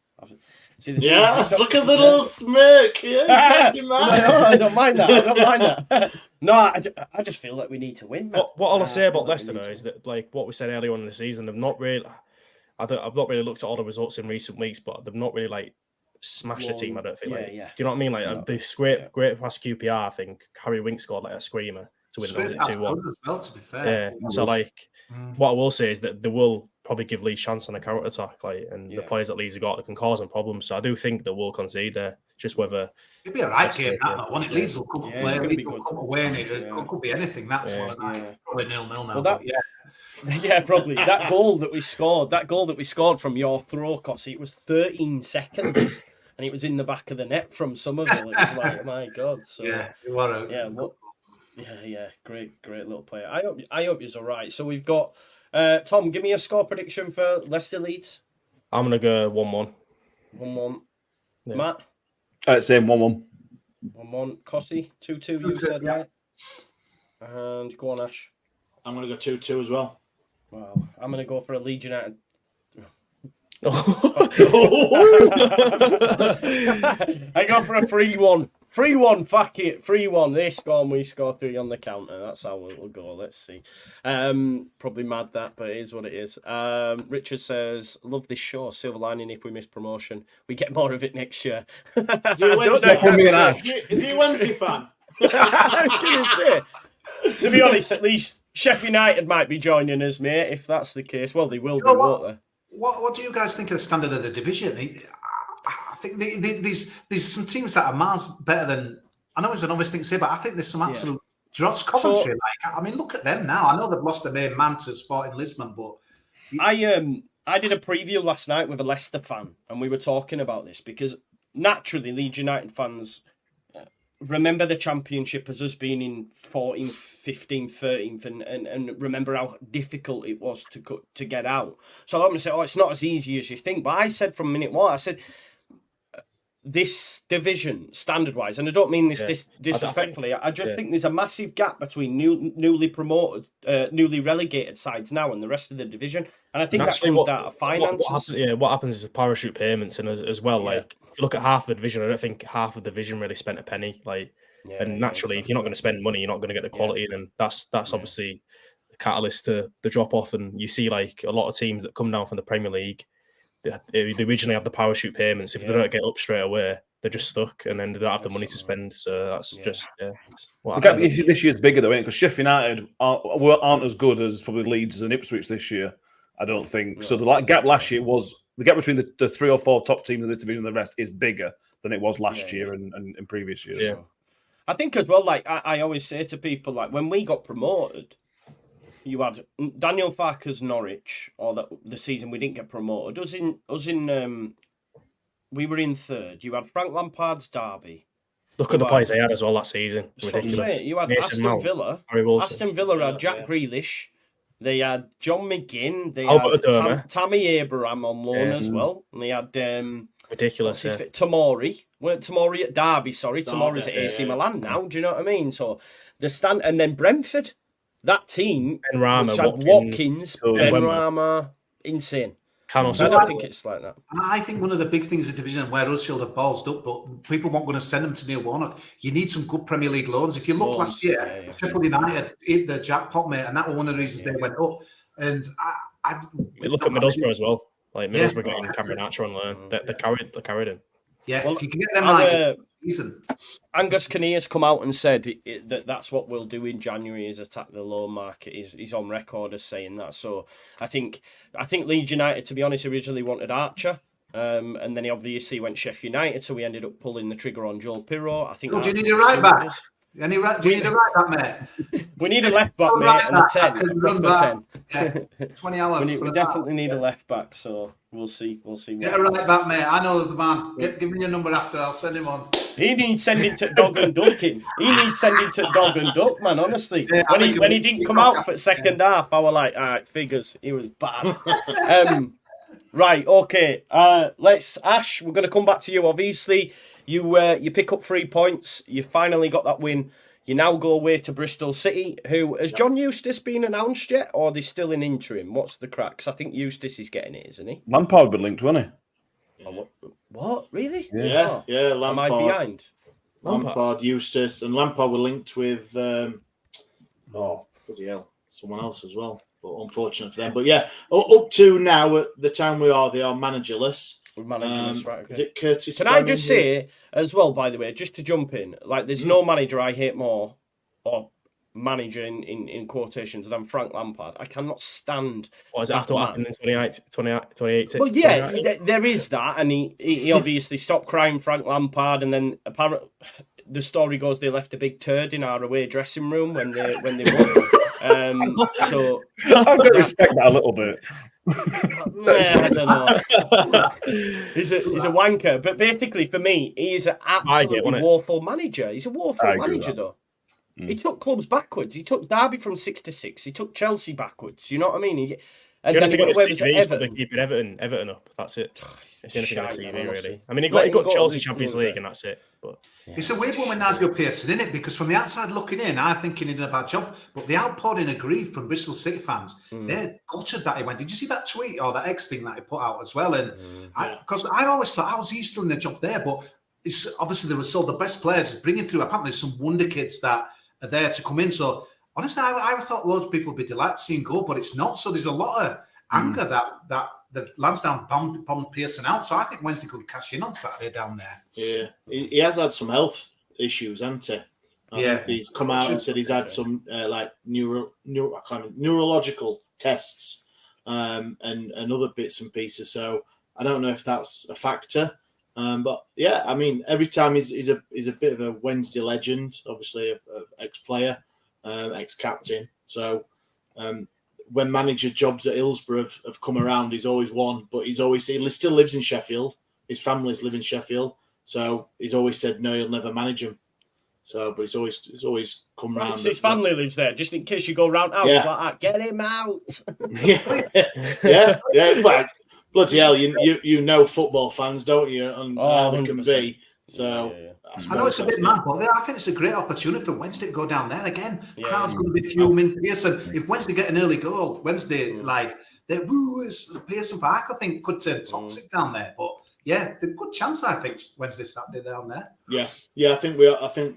Yes, look at the little smirk. Yeah, no, I don't mind that. No, I just feel like we need to win. What I'll say about Leicester though is that, like what we said earlier on in the season, they've not really. I've not really looked at all the results in recent weeks, but they've not really like smashed the team. I don't think. Do you know what I mean? Like they scraped great past QPR. I think Harry Winks scored like a screamer to win. Was it 2-1? Well, to be fair. Yeah. So like, what I will say is that they will probably give Leeds a chance on a counter attack, like, and the players that Leeds have got that can cause them problems. So I do think they will concede there. Just whether it'd be a right game, that one. Leeds will come to play. Leeds will come away, and it could be anything. That's one. Probably 0-0 now. Yeah, probably that goal that we scored from your throw, Cossie, it was 13 seconds, and it was in the back of the net from Somerville. It was like, my God. So great little player. I hope he's all right. So we've got Tom. Give me a score prediction for Leicester Leeds. I'm gonna go 1-1. 1-1. Yeah. Matt. Same 1-1. 1-1. Cossie 2-2. You said right. And go on, Ash. I'm gonna go 2-2 as well. Wow. I'm gonna go for a Leeds United. I go for a 3-1. 3-1, fuck it. 3-1. They score and we score 3 on the counter. That's how we'll go. Let's see. Probably mad that, but it is what it is. Richard says, love this show. Silver lining if we miss promotion. We get more of it next year. Is he a Wednesday fan? I was going to say, to be honest, at least Sheffield United might be joining us, mate, if that's the case. Well, they will be, won't they? What do you guys think of the standard of the division? I think there's some teams that are miles better than. I know it's an obvious thing to say, but I think there's some absolute drops. Coventry, look at them now. I know they've lost their main man to Sporting Lisbon, but I did a preview last night with a Leicester fan, and we were talking about this because naturally Leeds United fans remember the Championship as us being in 14th, 15th, 13th, and remember how difficult it was to get out. So I'm going to say, it's not as easy as you think. But I said from minute one, I said, this division, standard-wise, and I don't mean this disrespectfully, I just think there's a massive gap between newly promoted, newly relegated sides now and the rest of the division. And I think that comes down to finances. What happens is the parachute payments and as well, like, if you look at half the division, I don't think half of the division really spent a penny. And naturally, if you're not going to spend money, you're not going to get the quality. And that's obviously the catalyst to the drop-off. And you see, like, a lot of teams that come down from the Premier League, they originally have the parachute payments. If they don't get up straight away, they're just stuck, and then they don't have the money to spend. So that's just what happens. This year's bigger though, because Sheffield United aren't as good as probably Leeds and Ipswich this year. I don't think so. The gap last year was the gap between the 3 or 4 top teams in this division and the rest is bigger than it was last year and in previous years. Yeah. I think as well, like I always say to people, like when we got promoted, you had Daniel Farker's Norwich, or the season we didn't get promoted. We were in 3rd. You had Frank Lampard's Derby. Look at the players they had as well that season. Ridiculous. You had Aston Villa. Aston Villa had Jack Grealish. They had John McGinn. They had Tammy Abraham on loan as well. And they had ridiculous. Tomori. Weren't Tomori at Derby? Sorry, Tomori's at AC Milan now. Do you know what I mean? So and then Brentford. That team, Benrahma, Watkins, Benrahma, insane. I don't think it's like that. I think one of the big things in the division where Huddersfield have ballsed up, but people weren't going to send them to Neil Warnock. You need some good Premier League loans. If you look last year, Sheffield United hit the jackpot, mate, and that was one of the reasons they went up. And look at Middlesbrough as well. Like Middlesbrough getting Cameron Archer on loan. They carried him. Yeah, Well, if you can get them right, season. Angus Kinnear's come out and said that's what we'll do in January is attack the loan market. He's on record as saying that. So I think Leeds United, to be honest, originally wanted Archer. And then he obviously went Sheffield United, so we ended up pulling the trigger on Joel Pirro. I think. Do you need a right back? Do you need a right back, mate? We need a left back, mate, and a 10. A proper 10. Yeah, 20 hours. We definitely need a left back, so we'll see. Get a right back, mate. I know the man. Give me your number after. I'll send him on. He needs sending to Dog and Ducking. He needs sending to Dog and Duck, man. Honestly, yeah, when he didn't come out for second half, I was like, all right, figures. He was bad. Right, okay. Let's Ash. We're going to come back to you. Obviously, you pick up 3 points. You finally got that win. You now go away to Bristol City. Who has John Eustace been announced yet, or are they still in interim? What's the crack? 'Cause I think Eustace is getting it, isn't he? Lampard been linked, wasn't he? Oh, what? Really? Yeah. Lampard. Am I behind? Lampard, Eustace, and Lampard were linked with bloody hell, someone else as well. But unfortunate for them. But yeah, up to now, at the time we are, they are managerless. Managerless, right? Okay. Is it Curtis? Can I just say as well, by the way, just to jump in, like there's no manager I hate more, or manager in quotations, than Frank Lampard. I cannot stand. What is it after what happened in 2018? Well, yeah, there is that, and he obviously stopped crying Frank Lampard, and then apparently the story goes they left a big turd in our away dressing room when they won. So I don't respect that a little bit. Yeah, I don't know. He's a wanker, but basically for me, he's an absolutely woeful manager. He's a woeful manager, though. He took clubs backwards. He took Derby from 6 to 6. He took Chelsea backwards. You know what I mean? And then he was keeping Everton up. That's it. It's the only thing I see, really. I mean, he got Chelsea Champions League, and that's it. But it's a weird one with Nigel Pearson, isn't it? Because from the outside looking in, I think he did a bad job. But the outpouring of grief from Bristol City fans, they're gutted that he went. Did you see that tweet or that X thing that he put out as well? And because I always thought, how was he still in the job there? But it's obviously they were still the best players bringing through. Apparently, there's some wonder kids that are there to come in. So honestly, I thought loads of people would be delighted to see him go, but it's not. So there's a lot of anger that the Lansdowne bombed Pearson out. So I think Wednesday could cash in on Saturday down there. Yeah, he has had some health issues, hasn't he? I think he's come out and said he's had some like neurological tests and other bits and pieces. So I don't know if that's a factor. But yeah, I mean, every time he's a bit of a Wednesday legend, obviously a ex-player, ex-captain. So when manager jobs at Hillsborough have come around, he's always won. But he still lives in Sheffield. His families live in Sheffield, so he's always said no, he'll never manage them. So, but he's always come round. So his family lives there, just in case you go round out like that. Get him out. yeah. Well, bloody hell, you know football fans, don't you? And how they can be. So I know it's a bit mad, but I think it's a great opportunity for Wednesday to go down there again. Crowd's going to be fuming. Pearson, if Wednesday get an early goal, Wednesday it's Pearson Park. I think could turn toxic down there, but. Yeah, the good chance I think Wednesday, Saturday down there. Yeah. I think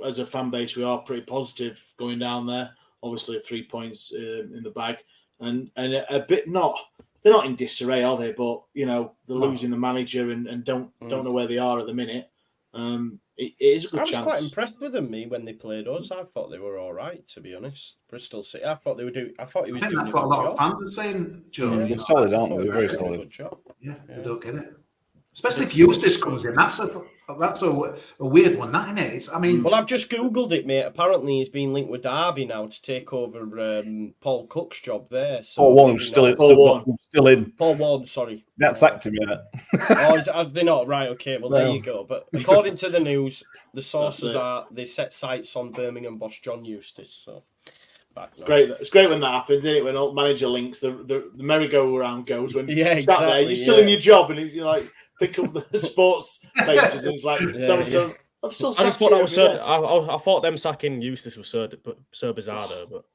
as a fan base we are pretty positive going down there. Obviously, 3 points in the bag, and a bit not. They're not in disarray, are they? But they're losing the manager and don't know where they are at the minute. It is a good chance. I was quite impressed with them when they played us. I thought they were all right, to be honest. Bristol City. I thought he was doing. That's what a lot of fans are saying, Joe. They're solid, aren't they? They're very solid. Good job. Yeah, they don't get it. Especially if Eustace comes in, that's a weird one, that, isn't it? I mean, well, I've just googled it, mate. Apparently, he's been linked with Derby now to take over Paul Cook's job there. So Paul Warren's still in. Paul Warren, sorry. That's sacked him yet. Have they not? Right, okay. Well, there you go. But according to the news, the sources are they set sights on Birmingham boss John Eustace. So. It's great. It's great when that happens, isn't it? When old manager links, the merry-go-round goes. When you start there, you're still in your job, and you're like, pick up the sports pages, and it's like, so I'm still. I just thought that was I thought them sacking Eustace was so bizarre, though. But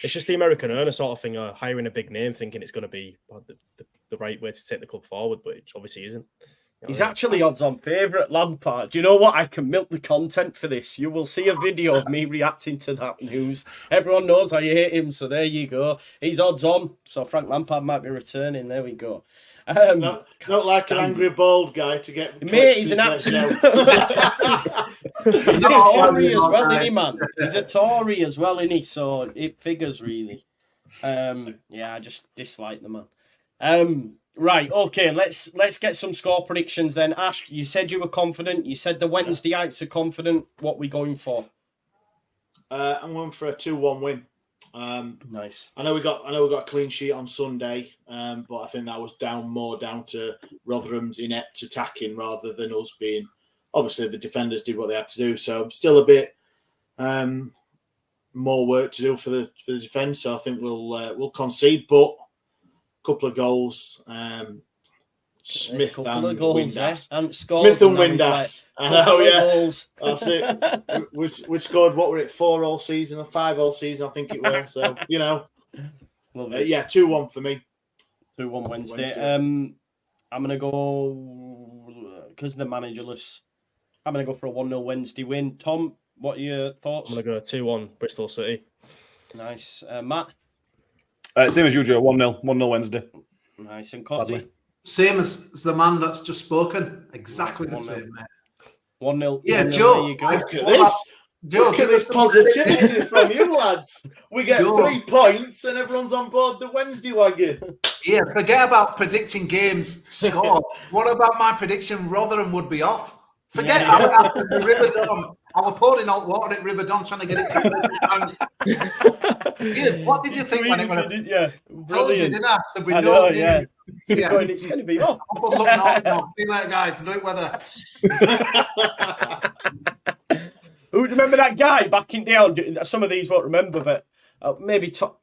it's just the American earner sort of thing, hiring a big name, thinking it's going to be the right way to take the club forward, but it obviously isn't. He's actually odds-on favourite, Lampard. Do you know what? I can milk the content for this. You will see a video of me reacting to that news. Everyone knows I hate him, so there you go. He's odds-on, so Frank Lampard might be returning. There we go. Not like an angry bald guy to get... Mate, he's an absolute... He's a Tory as well, isn't he, man? He's a Tory as well, isn't he? So it figures, really. I just dislike the man. Right, okay, let's get some score predictions then. Ash, you said you were confident. You said the Wednesdayites are confident. What are we going for? I'm going for a 2-1 win. Nice. I know we got a clean sheet on Sunday, but I think that was more down to Rotherham's inept attacking rather than us being. Obviously, the defenders did what they had to do, so still a bit more work to do for the defence. So I think we'll concede, but a couple of goals. Smith and Windass. Smith and Windass. I know, yeah. Goals. That's it. We scored, what were it, 4 all season or 5 all season, I think it was. So, 2-1 for me. 2-1 Wednesday. I'm going to go, because they're managerless, I'm going to go for a 1-0 Wednesday win. Tom, what are your thoughts? I'm going to go 2-1 Bristol City. Nice. Matt? Same as you, Joe. 1-0 Wednesday. Nice. And Cotty? Same as the man that's just spoken. Exactly the same, mate. 1-0. Yeah, Joe. There you go. Look at this positivity from you lads. We get 3 points and everyone's on board the Wednesday wagon. Yeah, forget about predicting games score. What about my prediction? Rotherham would be off. Forget after the River Don. I was pouring hot water at River Don trying to get it to Ian, what did you think when it went? Yeah, told you, didn't I? There'd be It's going to be off. See you later, guys. Enjoy weather. Who remember that guy backing down? Some of these won't remember, but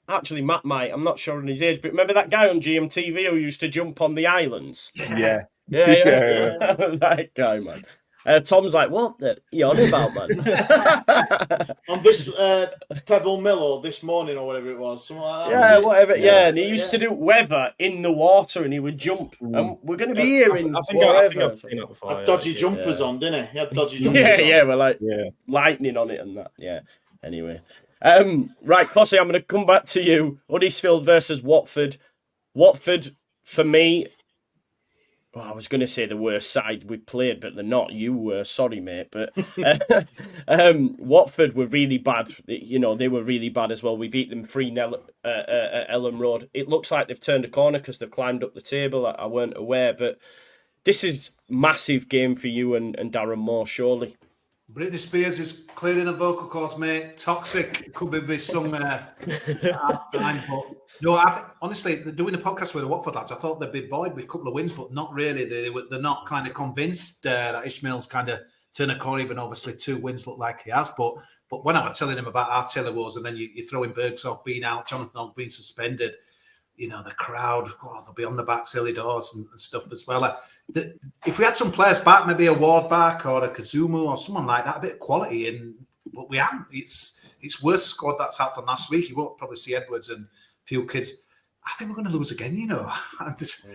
actually Matt might. I'm not sure on his age, but remember that guy on GMTV who used to jump on the islands? Yeah. That guy, man. Tom's like, what the you on about, man? On this Pebble Mill or this morning or whatever it was. Something like that. Yeah, whatever. Yeah, and he used to do weather in the water and he would jump. And we're going to be hearing I think I've seen it before. Had dodgy jumpers on, didn't he? He had dodgy jumpers on. Yeah, we're like lightning on it and that. Yeah. Anyway. Right, Posse, I'm going to come back to you. Huddersfield versus Watford. Watford, for me, I was going to say the worst side we've played, but they're not. You were, sorry, mate. But Watford were really bad. They were really bad as well. We beat them 3-0 at Ellen Road. It looks like they've turned a corner because they've climbed up the table. I weren't aware, but this is massive game for you and Darren Moore, surely. Britney Spears is clearing the vocal cords, mate. Toxic could be sung at time, but no, honestly, doing a podcast with the Watford lads, I thought they'd be buoyed with a couple of wins, but not really. They're not kind of convinced that Ishmael's kind of turned a corner. Even obviously 2 wins look like he has, but when I was telling him about our Taylor Wars, and then you throw in Bergsock being out, Jonathan Ogg being suspended, the crowd, they'll be on the back silly doors and stuff as well. If we had some players back, maybe a Ward back or a Kazumu or someone like that, a bit of quality, but we haven't. It's worse squad that's out than last week. You won't probably see Edwards and a few kids. I think we're going to lose again, and this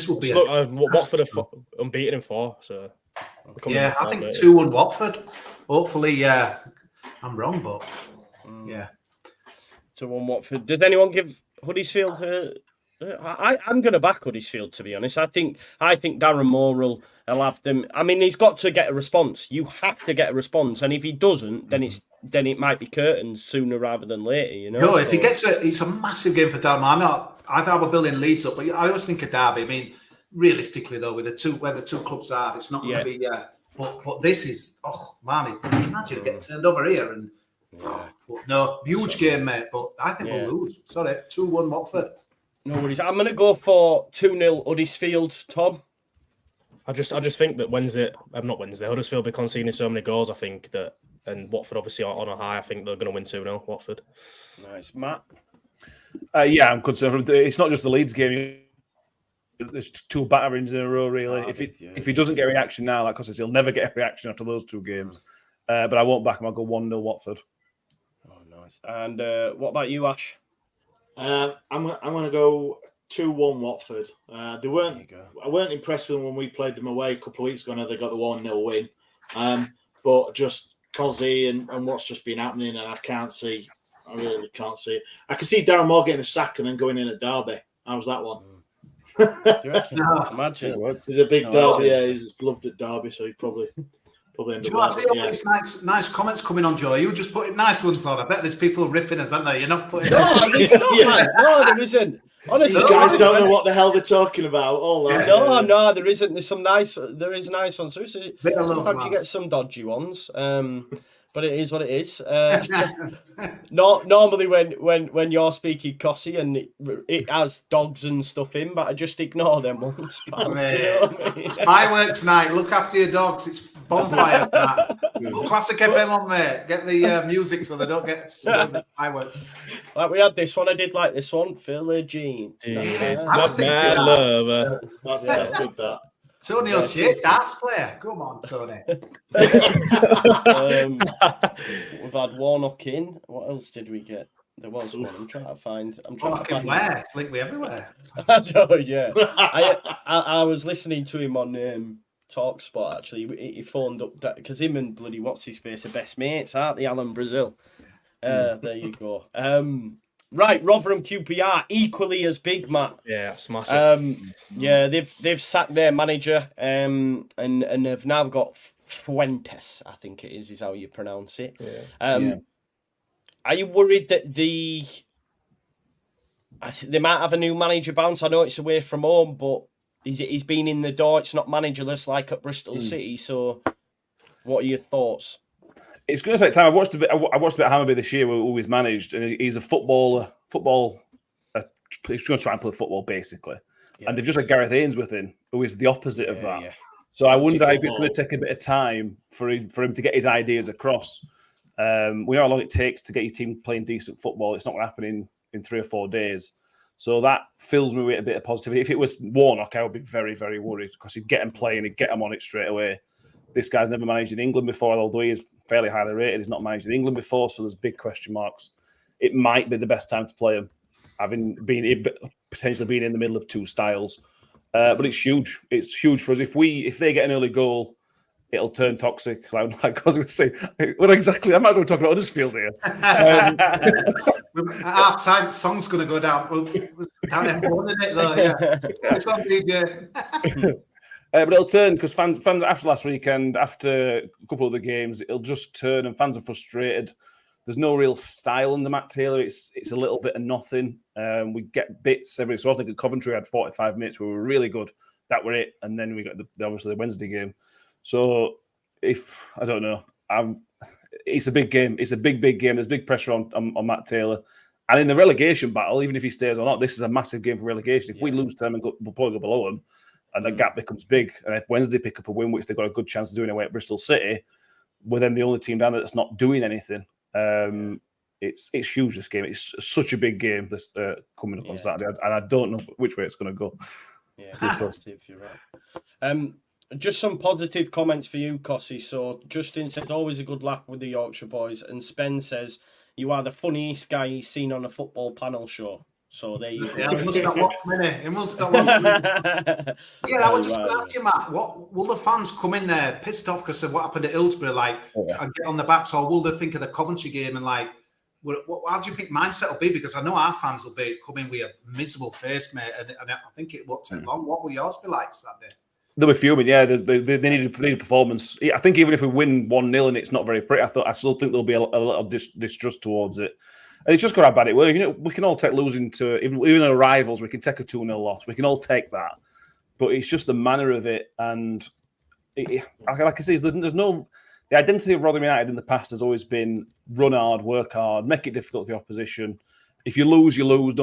will be. Watford are unbeaten in 4, so yeah, I think 2-1 Watford. Hopefully, I'm wrong, but yeah, 2-1 Watford. Does anyone give Huddersfield? I'm going to back Huddersfield, to be honest. I think Darren Moore will have them. I mean, he's got to get a response. You have to get a response, and if he doesn't, then it might be curtains sooner rather than later. No, if he gets it's a massive game for Darren Moore. I thought we're building Leeds up, but I always think of Derby. I mean, realistically though, where the two clubs are, it's not going to be. But this is man, imagine getting turned over here and. But no, huge game, mate. But I think we'll lose. Sorry, 2-1 Watford. No worries. I'm going to go for 2-0 Huddersfield, Tom. I just think that Huddersfield be conceding so many goals, I think that, and Watford obviously on a high, I think they're going to win 2-0, Watford. Nice. Matt? I'm concerned. It's not just the Leeds game. There's 2 batterings in a row, really. If he doesn't get a reaction now, like Costas, he'll never get a reaction after those 2 games. But I won't back him. I'll go 1-0 Watford. Oh, nice. And what about you, Ash? I'm going to go 2-1 Watford. They weren't. I weren't impressed with them when we played them away a couple of weeks ago. Now they got the 1-0 win, but just Cozzy and what's just been happening, and I really can't see it. I can see Darren Moore getting a sack and then going in at Derby. How's that one? Imagine. He's a big Derby. Yeah, he's loved at Derby, so he probably end up. I see all these nice comments coming on, Joe. You just putting nice ones on. I bet there's people ripping us, aren't there? You're not putting. No, there's not, man. No, there isn't. Honestly, these guys don't know what the hell they're talking about. All that. No, there isn't. There is nice ones. Sometimes you get some dodgy ones. But it is what it is. Normally when you're speaking Cossy and it has dogs and stuff in, but I just ignore them ones. Pal, you know what I mean? It's fireworks night. Look after your dogs. It's bonfires night. Put Classic FM on there. Get the music so they don't get fireworks. Like we had this one. I did like this one. Phil Jean. That's good. That. Tony O'Shea, darts player. Come on, Tony. We've had Warnock in. What else did we get? There was one. I'm trying to find. Where? It's linked me everywhere. I know, yeah. I was listening to him on TalkSport, actually. He phoned up because him and bloody what's his face are best mates, aren't they? Alan Brazil. There you go. Right, Rotherham QPR equally as big, Matt. Yeah, it's massive. Yeah, they've sacked their manager, and have now got Fuentes, I think it is how you pronounce it. Yeah. Are you worried that they might have a new manager bounce? I know it's away from home, but he's been in the door. It's not managerless like at Bristol City. So, what are your thoughts? It's going to take time. I watched a bit of Hammerby this year, who he's managed, and he's a footballer. He's going to try and play football, basically. Yeah. And they've just had Gareth Ainsworth who is the opposite of that. Yeah. So I wonder if it's going to take a bit of time for him to get his ideas across. We know how long it takes to get your team playing decent football. It's not going to happen in 3 or 4 days. So that fills me with a bit of positivity. If it was Warnock, I would be very, very worried because he'd get him playing, he'd get him on it straight away. This guy's never managed in England before, although he is fairly highly rated. He's not managed in England before, so there's big question marks. It might be the best time to play him, having potentially being in the middle of 2 styles. But it's huge. It's huge for us. If they get an early goal, it'll turn toxic. Like Cosy was saying, well, exactly. I might as well talk about Huddersfield here. At half time, the song's going to go down. We'll down everyone, isn't it? Though, yeah. It's on DJ. But it'll turn because fans after last weekend, after a couple of the games, it'll just turn and fans are frustrated. There's no real style under Matt Taylor. It's a little bit of nothing. We get bits every so often. Coventry had 45 minutes where we were really good. That were it. And then we got obviously the Wednesday game. So I don't know, it's a big game. It's a big game. There's big pressure on Matt Taylor. And in the relegation battle, even if he stays or not, this is a massive game for relegation. If we lose to them and we'll probably go below them, and the gap becomes big. And if Wednesday pick up a win, which they've got a good chance of doing away at Bristol City, we're then the only team down there that's not doing anything. It's huge, this game. It's such a big game this coming up on Saturday. And I don't know which way it's going to go. Yeah, positive, you're right. Just some positive comments for you, Cossy. So Justin says, always a good laugh with the Yorkshire boys. And Spen says, you are the funniest guy he's seen on a football panel show. So there you go. Yeah, he must not watch me. He must not watch me. Yeah, I was just going to ask you, Matt, what will the fans come in there pissed off because of what happened at Hillsborough, and get on the backs, or will they think of the Coventry game and how do you think mindset will be? Because I know our fans will be coming with a miserable face, mate, and I think it won't take long. What will yours be like Saturday? They'll be fuming, yeah. They need a performance. I think even if we win 1-0 and it's not very pretty, I still think there'll be a little distrust towards it. And it's just got how bad it was. We can all take losing to even our rivals. We can take a 2-0 loss. We can all take that. But it's just the manner of it. And like I say, there's no. The identity of Rotherham United in the past has always been run hard, work hard, make it difficult for the opposition. If you lose, you lose.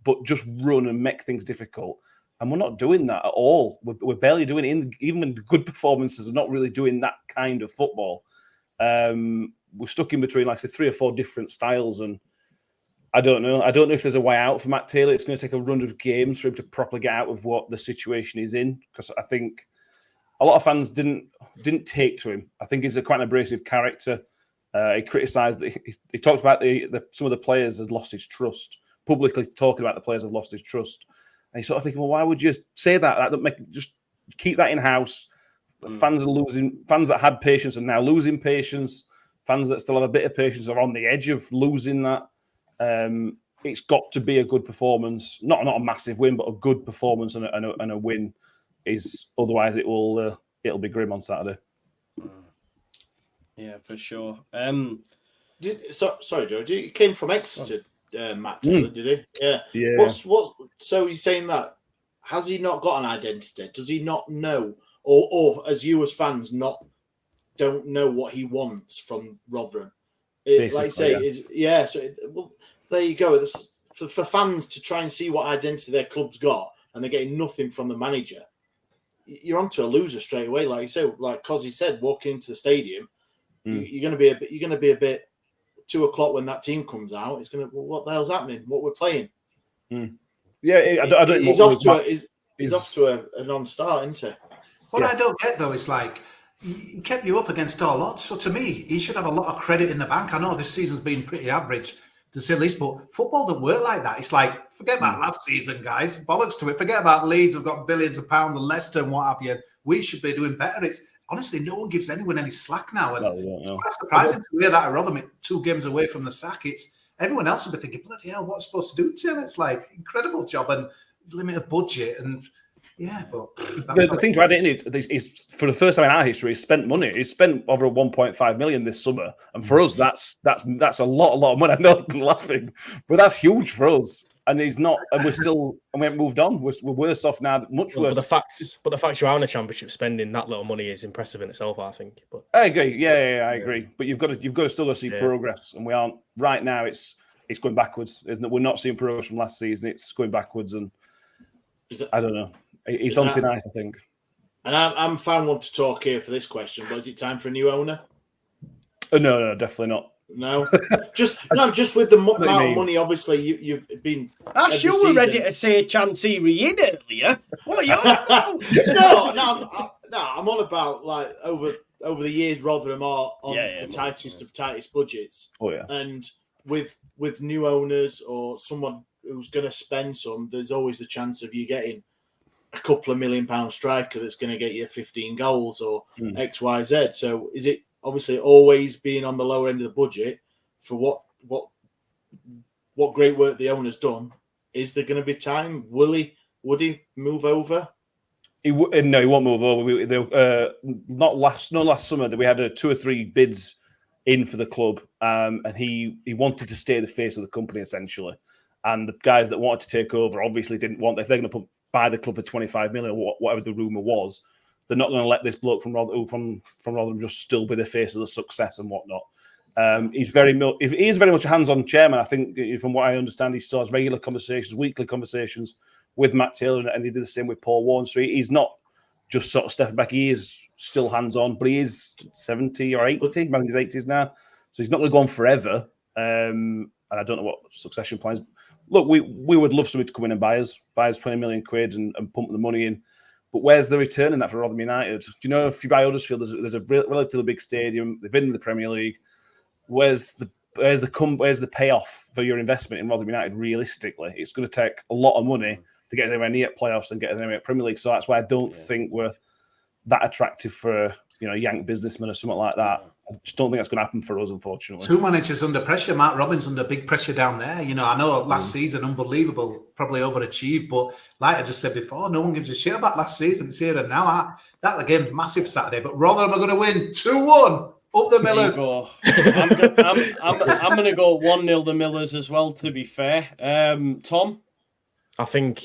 But just run and make things difficult. And we're not doing that at all. We're barely doing it. Even when good performances are not really doing that kind of football. We're stuck in between, like I said, 3 or 4 different styles, and I don't know. I don't know if there's a way out for Matt Taylor. It's going to take a run of games for him to properly get out of what the situation is in, because I think a lot of fans didn't take to him. I think he's quite an abrasive character. He criticised. He talked about some of the players had lost his trust publicly talking about the players have lost his trust. And you sort of think, well, why would you say that? Just keep that in house. Fans are losing. Fans that had patience are now losing patience. Fans that still have a bit of patience are on the edge of losing that. It's got to be a good performance, not a massive win, but a good performance and a win. Is otherwise it'll be grim on Saturday. Yeah, for sure. Sorry, Joe. You came from Exeter, Matt Taylor, did he? Yeah. Yeah. So he's saying that has he not got an identity? Does he not know, or as you as fans don't know what he wants from Rotherham? Like I say, yeah. Well, there you go. For fans to try and see what identity their club's got, and they're getting nothing from the manager, you're onto a loser straight away. Like you said, like Cosy said, walking into the stadium, you're going to be a bit 2 o'clock when that team comes out. It's going to, well, what the hell's happening? What we're playing? Yeah, I don't. He's off to a non-start, isn't he? What I don't get though is like he kept you up against all odds. So to me, he should have a lot of credit in the bank. I know this season's been pretty average, to say the least, but football don't work like that. It's like, forget about last season, guys. Bollocks to it. Forget about Leeds. We've got billions of pounds, and Leicester and what have you. We should be doing better. It's honestly, no one gives anyone any slack now. And it's quite surprising to hear that at Rotherham, 2 games away from the sack. It's everyone else will be thinking, bloody hell, what's supposed to do, Tim? It's like incredible job and limited budget and. Yeah, but the thing about it is for the first time in our history, he's spent money. He's spent over 1.5 million this summer, and for us, that's a lot of money. I know I'm laughing, but that's huge for us. And he's not, and we haven't moved on. We're worse off now, much worse. But the fact you are in a championship, spending that little money is impressive in itself, I think. But I agree. Yeah, I agree. But you've got to still see progress, and we aren't right now. It's going backwards, isn't it? We're not seeing progress from last season. It's going backwards, and I don't know. It's on tonight, I think. And I'm fan one to talk here for this question, but is it time for a new owner? No, definitely not. No, just with the amount of money. Obviously, you've been. Ash, you were ready to say Chansiri in earlier. What are you on about? I'm on about like over the years, Rotherham are on the tightest of tightest budgets. Oh yeah, and with new owners or someone who's going to spend some, there's always the chance of you getting a couple of £1 million striker that's going to get you 15 goals or X, Y, Z. So is it obviously always being on the lower end of the budget for what great work the owner's done? Is there going to be time? Would he move over? No, he won't move over. Not last summer that we had 2 or 3 bids in for the club, and he wanted to stay the face of the company essentially. And the guys that wanted to take over obviously didn't want. If they're going to buy the club for 25 million, or whatever the rumor was, they're not going to let this bloke from Rotherham just still be the face of the success and whatnot. He is very much a hands-on chairman. I think, from what I understand, he still has regular conversations, weekly conversations with Matt Taylor, and he did the same with Paul Warren. So he's not just sort of stepping back. He is still hands-on, but he is 70 or 80. I think he's 80s now, so he's not going to go on forever. And I don't know what succession plans. Look, we would love somebody to come in and buy us 20 million quid and pump the money in. But where's the return in that for Rotherham United? Do you know if you buy Huddersfield, there's a relatively big stadium. They've been in the Premier League. Where's the payoff for your investment in Rotherham United? Realistically, it's going to take a lot of money to get anywhere near playoffs and get anywhere near Premier League. So that's why I don't think we're that attractive for a Yank businessman or something like that. I just don't think that's going to happen for us, unfortunately. 2 managers under pressure. Mark Robins under big pressure down there. I know last season, unbelievable, probably overachieved. But like I just said before, no one gives a shit about last season. It's here and now. That game's massive Saturday. But Rotherham are going to win 2-1. Up the Millers. I'm going to go 1-0 the Millers as well, to be fair. Tom? I think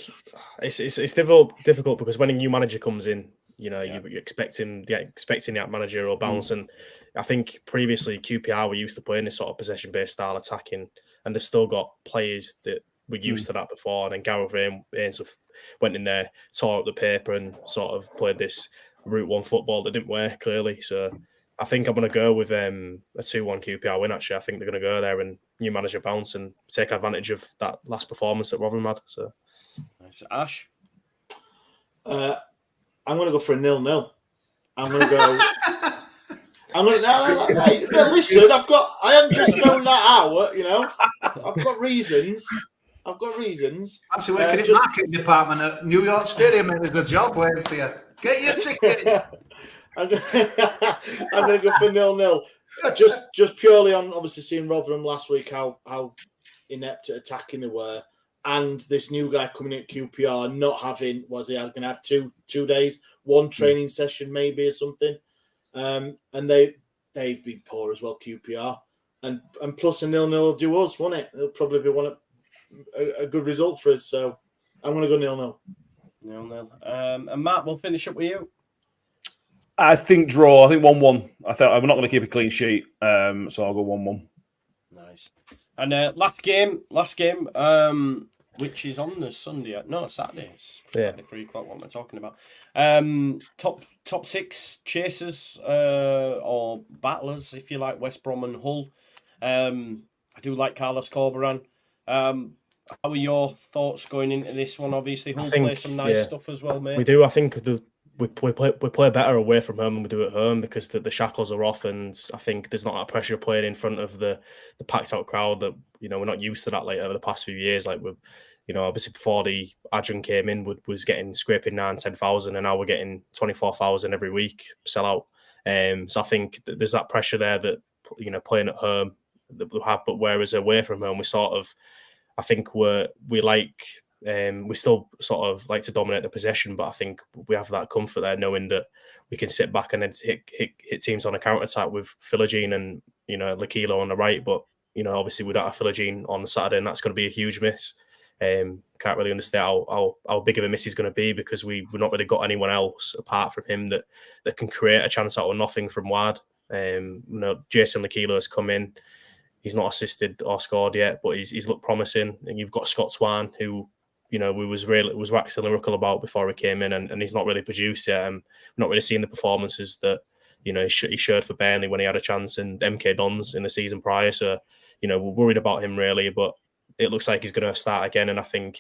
it's difficult because when a new manager comes in, you're expecting that manager or bounce. And I think previously QPR were used to playing this sort of possession-based style attacking, and they've still got players that were used to that before. And then Gareth Ainsworth went in there, tore up the paper, and sort of played this Route 1 football that didn't work clearly. So I think I'm going to go with a 2-1 QPR win. Actually, I think they're going to go there and new manager bounce and take advantage of that last performance that Rotherham had. So, nice. Ash. I'm going to go for a 0-0. I'm going to go. No, listen. I haven't just thrown that out. I've got reasons. I've got reasons. Fancy working in marketing department at New York Stadium. There's a job waiting for you. Get your tickets. I'm going to go for 0-0. Just purely on obviously seeing Rotherham last week, how inept at attacking they were, and this new guy coming in at QPR not having, going to have two days, one training session maybe or something, and they've been poor as well, QPR, and plus a 0-0 will do us, won't it? It'll probably be a good result for us. So I'm going to go 0-0. 0-0. And Matt, we'll finish up with you. I think draw. I think 1-1. I thought I'm not going to keep a clean sheet, so I'll go 1-1. Nice. And last game, which is on the Sunday. No, Saturday. It's Friday, 3 o'clock. What am I talking about? Top 6 chasers or battlers, if you like, West Brom and Hull. I do like Carlos Corberan. How are your thoughts going into this one? Obviously, Hull play some nice stuff as well, mate. We do. I think we play better away from home than we do at home because the shackles are off, and I think there's not that pressure playing in front of the packed out crowd that we're not used to that like over the past few years. Like we're obviously before the Adrian came in, was getting scraping 9,000-10,000, and now we're getting 24,000 every week sell out. So I think there's that pressure there that playing at home that we have, but whereas away from home we sort of, I think we still sort of like to dominate the possession, but I think we have that comfort there knowing that we can sit back and then hit teams on a counter attack with Philogene and Lakilo on the right. But obviously we don't have Philogene on the Saturday, and that's going to be a huge miss. Can't really understand how big of a miss he's going to be because we've not really got anyone else apart from him that can create a chance out of nothing from wide. Jason Lakilo has come in. He's not assisted or scored yet, but he's looked promising. And you've got Scott Swan, who we was waxing lyrical about before he came in, and he's not really produced yet. I'm not really seeing the performances that he showed for Burnley when he had a chance in MK Dons in the season prior. So we're worried about him really, but it looks like he's going to start again, and I think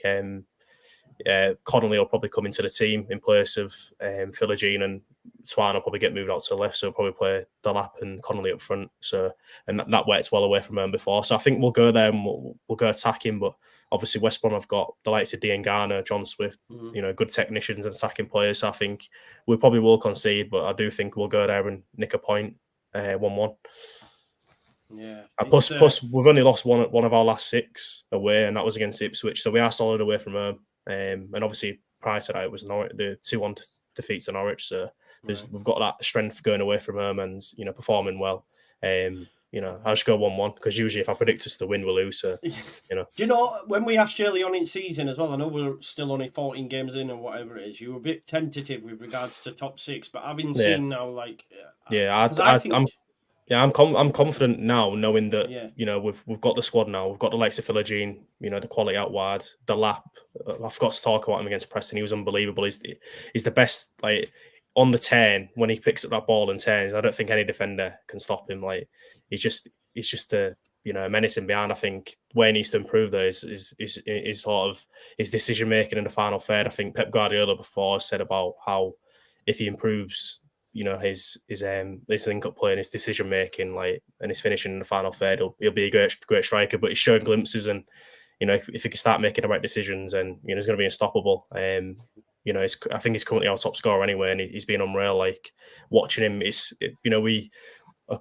Connolly will probably come into the team in place of Philogene, and Swan will probably get moved out to the left, so we'll probably play Delap and Connolly up front. So, and that worked well away from home before. So I think we'll go there and we'll go attacking, but obviously West Brom have got the likes of Dean Garner, John Swift, good technicians and attacking players. So I think we probably will concede, but I do think we'll go there and nick a point, 1-1. Yeah. Plus, we've only lost one of our last 6 away, and that was against Ipswich. So we are solid away from home. And obviously, prior to that, it was Norwich, the 2-1 defeats to Norwich. So we've got that strength going away from home and performing well. I'll just go 1-1 because usually if I predict us to win, we'll lose. So, Do you know, when we asked you early on in season as well, I know we're still only 14 games in or whatever it is, you were a bit tentative with regards to top 6, but having seen now, like... I'm confident now, knowing that we've got the squad now. We've got the likes of Philogene, the quality out wide, the lap. I forgot to talk about him against Preston. He was unbelievable. He's the best. Like on the turn when he picks up that ball and turns, I don't think any defender can stop him. Like he's just a menacing behind. I think where he needs to improve though is sort of his decision making in the final third. I think Pep Guardiola before said about how if he improves, his link-up play and his decision making, and his finishing in the final third, he'll be a great striker. But he's showing glimpses, and if he can start making the right decisions, and he's going to be unstoppable. I think he's currently our top scorer anyway, and he's been unreal. Like watching him,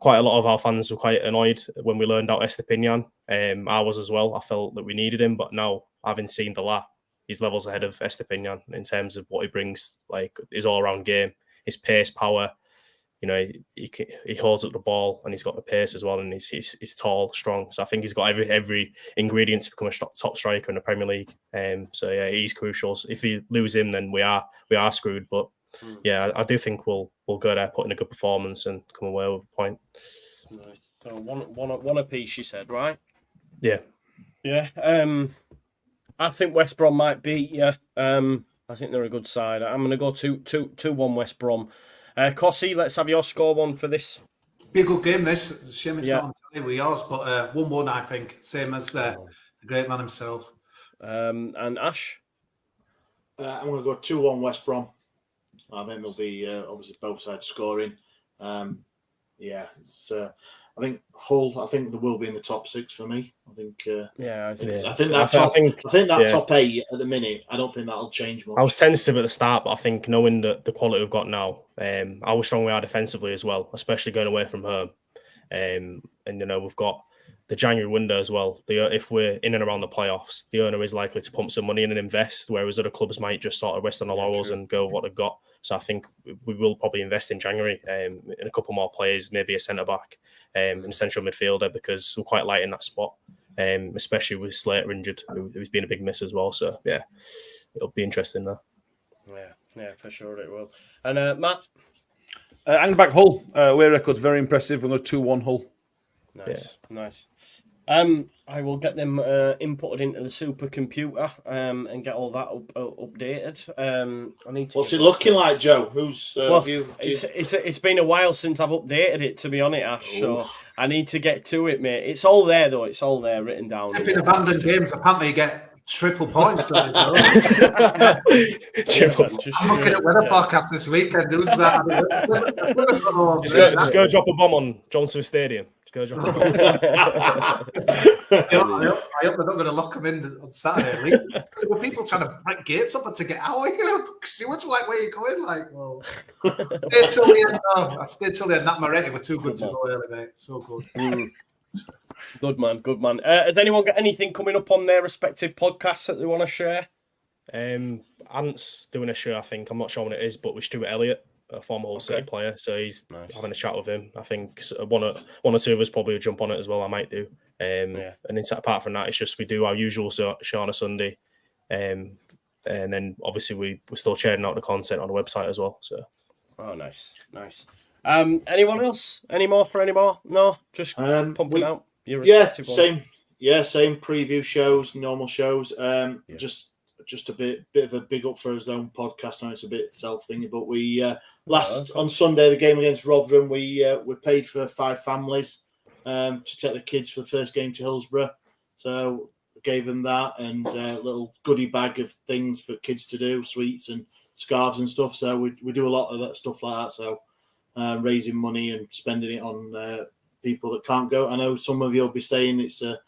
quite a lot of our fans were quite annoyed when we learned out Estepinian. I was as well. I felt that we needed him, but now having seen the lap, he's levels ahead of Estepinian in terms of what he brings, like his all-round game. His pace, power, he holds up the ball and he's got the pace as well, and he's tall, strong. So I think he's got every ingredient to become a top striker in the Premier League. So yeah, he's crucial. So if we lose him, then we are screwed. But yeah, I do think we'll go there, put in a good performance, and come away with a point. Nice. So one apiece, you said, right? Yeah. Yeah. I think West Brom might beat you. I think they're a good side. I'm going to go 2-1 West Brom. Cossie, let's have your score one for this. Be a good game, this. Shame it's not on telly with yours, but 1-1, I think. Same as the great man himself. And Ash? I'm going to go 2-1 West Brom. I think there'll be obviously both sides scoring. It's I think Hull. I think they will be in the top 6 for me. I think. Yeah, I think that top 8 at the minute. I don't think that'll change much. I was tentative at the start, but I think knowing the quality we've got now, how strong we are defensively as well, especially going away from home, and we've got the January window as well. If we're in and around the playoffs, the owner is likely to pump some money in and invest, whereas other clubs might just sort of rest on the laurels and go with what they've got. So I think we will probably invest in January in a couple more players, maybe a centre-back and a central midfielder, because we're quite light in that spot, especially with Slater injured, who's been a big miss as well. So, yeah, it'll be interesting there. Yeah, for sure it will. And Matt? I'm back Hull. Away record's very impressive. We're going to 2-1 Hull. Nice. I will get them inputted into the supercomputer and get all that updated. I need to. What's it looking like, Joe? It's been a while since I've updated it, to be honest, Ash. So I need to get to it, mate. It's all there though. It's all there written down. If in abandoned games, apparently you get triple points for it, Joe. Triple. I'm looking at weather forecast this weekend. Who's that? Just go drop a bomb on Johnson Stadium. I hope they're not going to lock them in on Saturday. Were people trying to break gates up to get out? Sewage, like, where you going? Like, well, stay till the end. I stayed till the end. That Moretti were too good to go early, mate. So good. Good man. Has anyone got anything coming up on their respective podcasts that they want to share? Ant's doing a show, I think. I'm not sure when it is, but with Stuart Elliott, a former Hull City player, so he's having a chat with him. I think one or two of us probably will jump on it as well. I might do. And then apart from that, it's just we do our usual show on a Sunday, and then obviously we're still sharing out the content on the website as well. So, nice. Anyone else? Any more? No, just pumping out. Same preview shows, normal shows. Just a bit of a big up for his own podcast. Now it's a bit self-thingy, but we on Sunday, the game against Rotherham, we paid for 5 families to take the kids for the first game to Hillsborough. So I gave them that and a little goodie bag of things for kids to do, sweets and scarves and stuff. So we do a lot of that stuff like that. So raising money and spending it on people that can't go. I know some of you will be saying it's a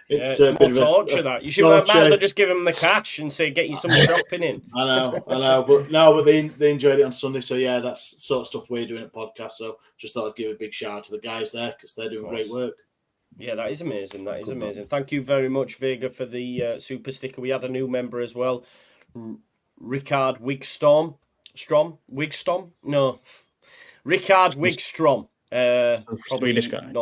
it's a bit of torture. That you should have just give them the cash and say get you some shopping in. I know, but they enjoyed it on Sunday. So yeah, that's the sort of stuff we're doing at podcast. So just thought I'd give a big shout out to the guys there because they're doing great work. Yeah, that is amazing. That is amazing. Thank you very much, Vega, for the super sticker. We had a new member as well, Ricard Wigstrom. Ricard Wigstrom. Swedish guy.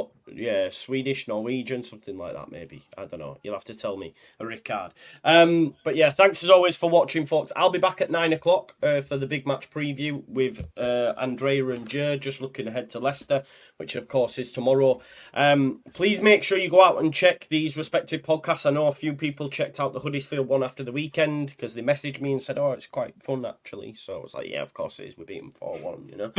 Swedish, Norwegian, something like that, maybe. I don't know. You'll have to tell me. Ricard. But yeah, thanks as always for watching, folks. I'll be back at 9 o'clock for the big match preview with Andrea and Jer, just looking ahead to Leicester, which of course is tomorrow. Please make sure you go out and check these respective podcasts. I know a few people checked out the Huddersfield one after the weekend because they messaged me and said, it's quite fun actually. So I was like, yeah, of course it is. We beat them 4-1, you know.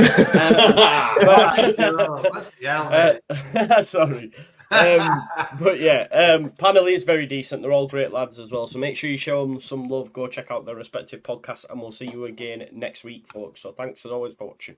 Sorry. But yeah, panel is very decent. They're all great lads as well. So make sure you show them some love. Go check out their respective podcasts and we'll see you again next week, folks. So thanks as always for watching.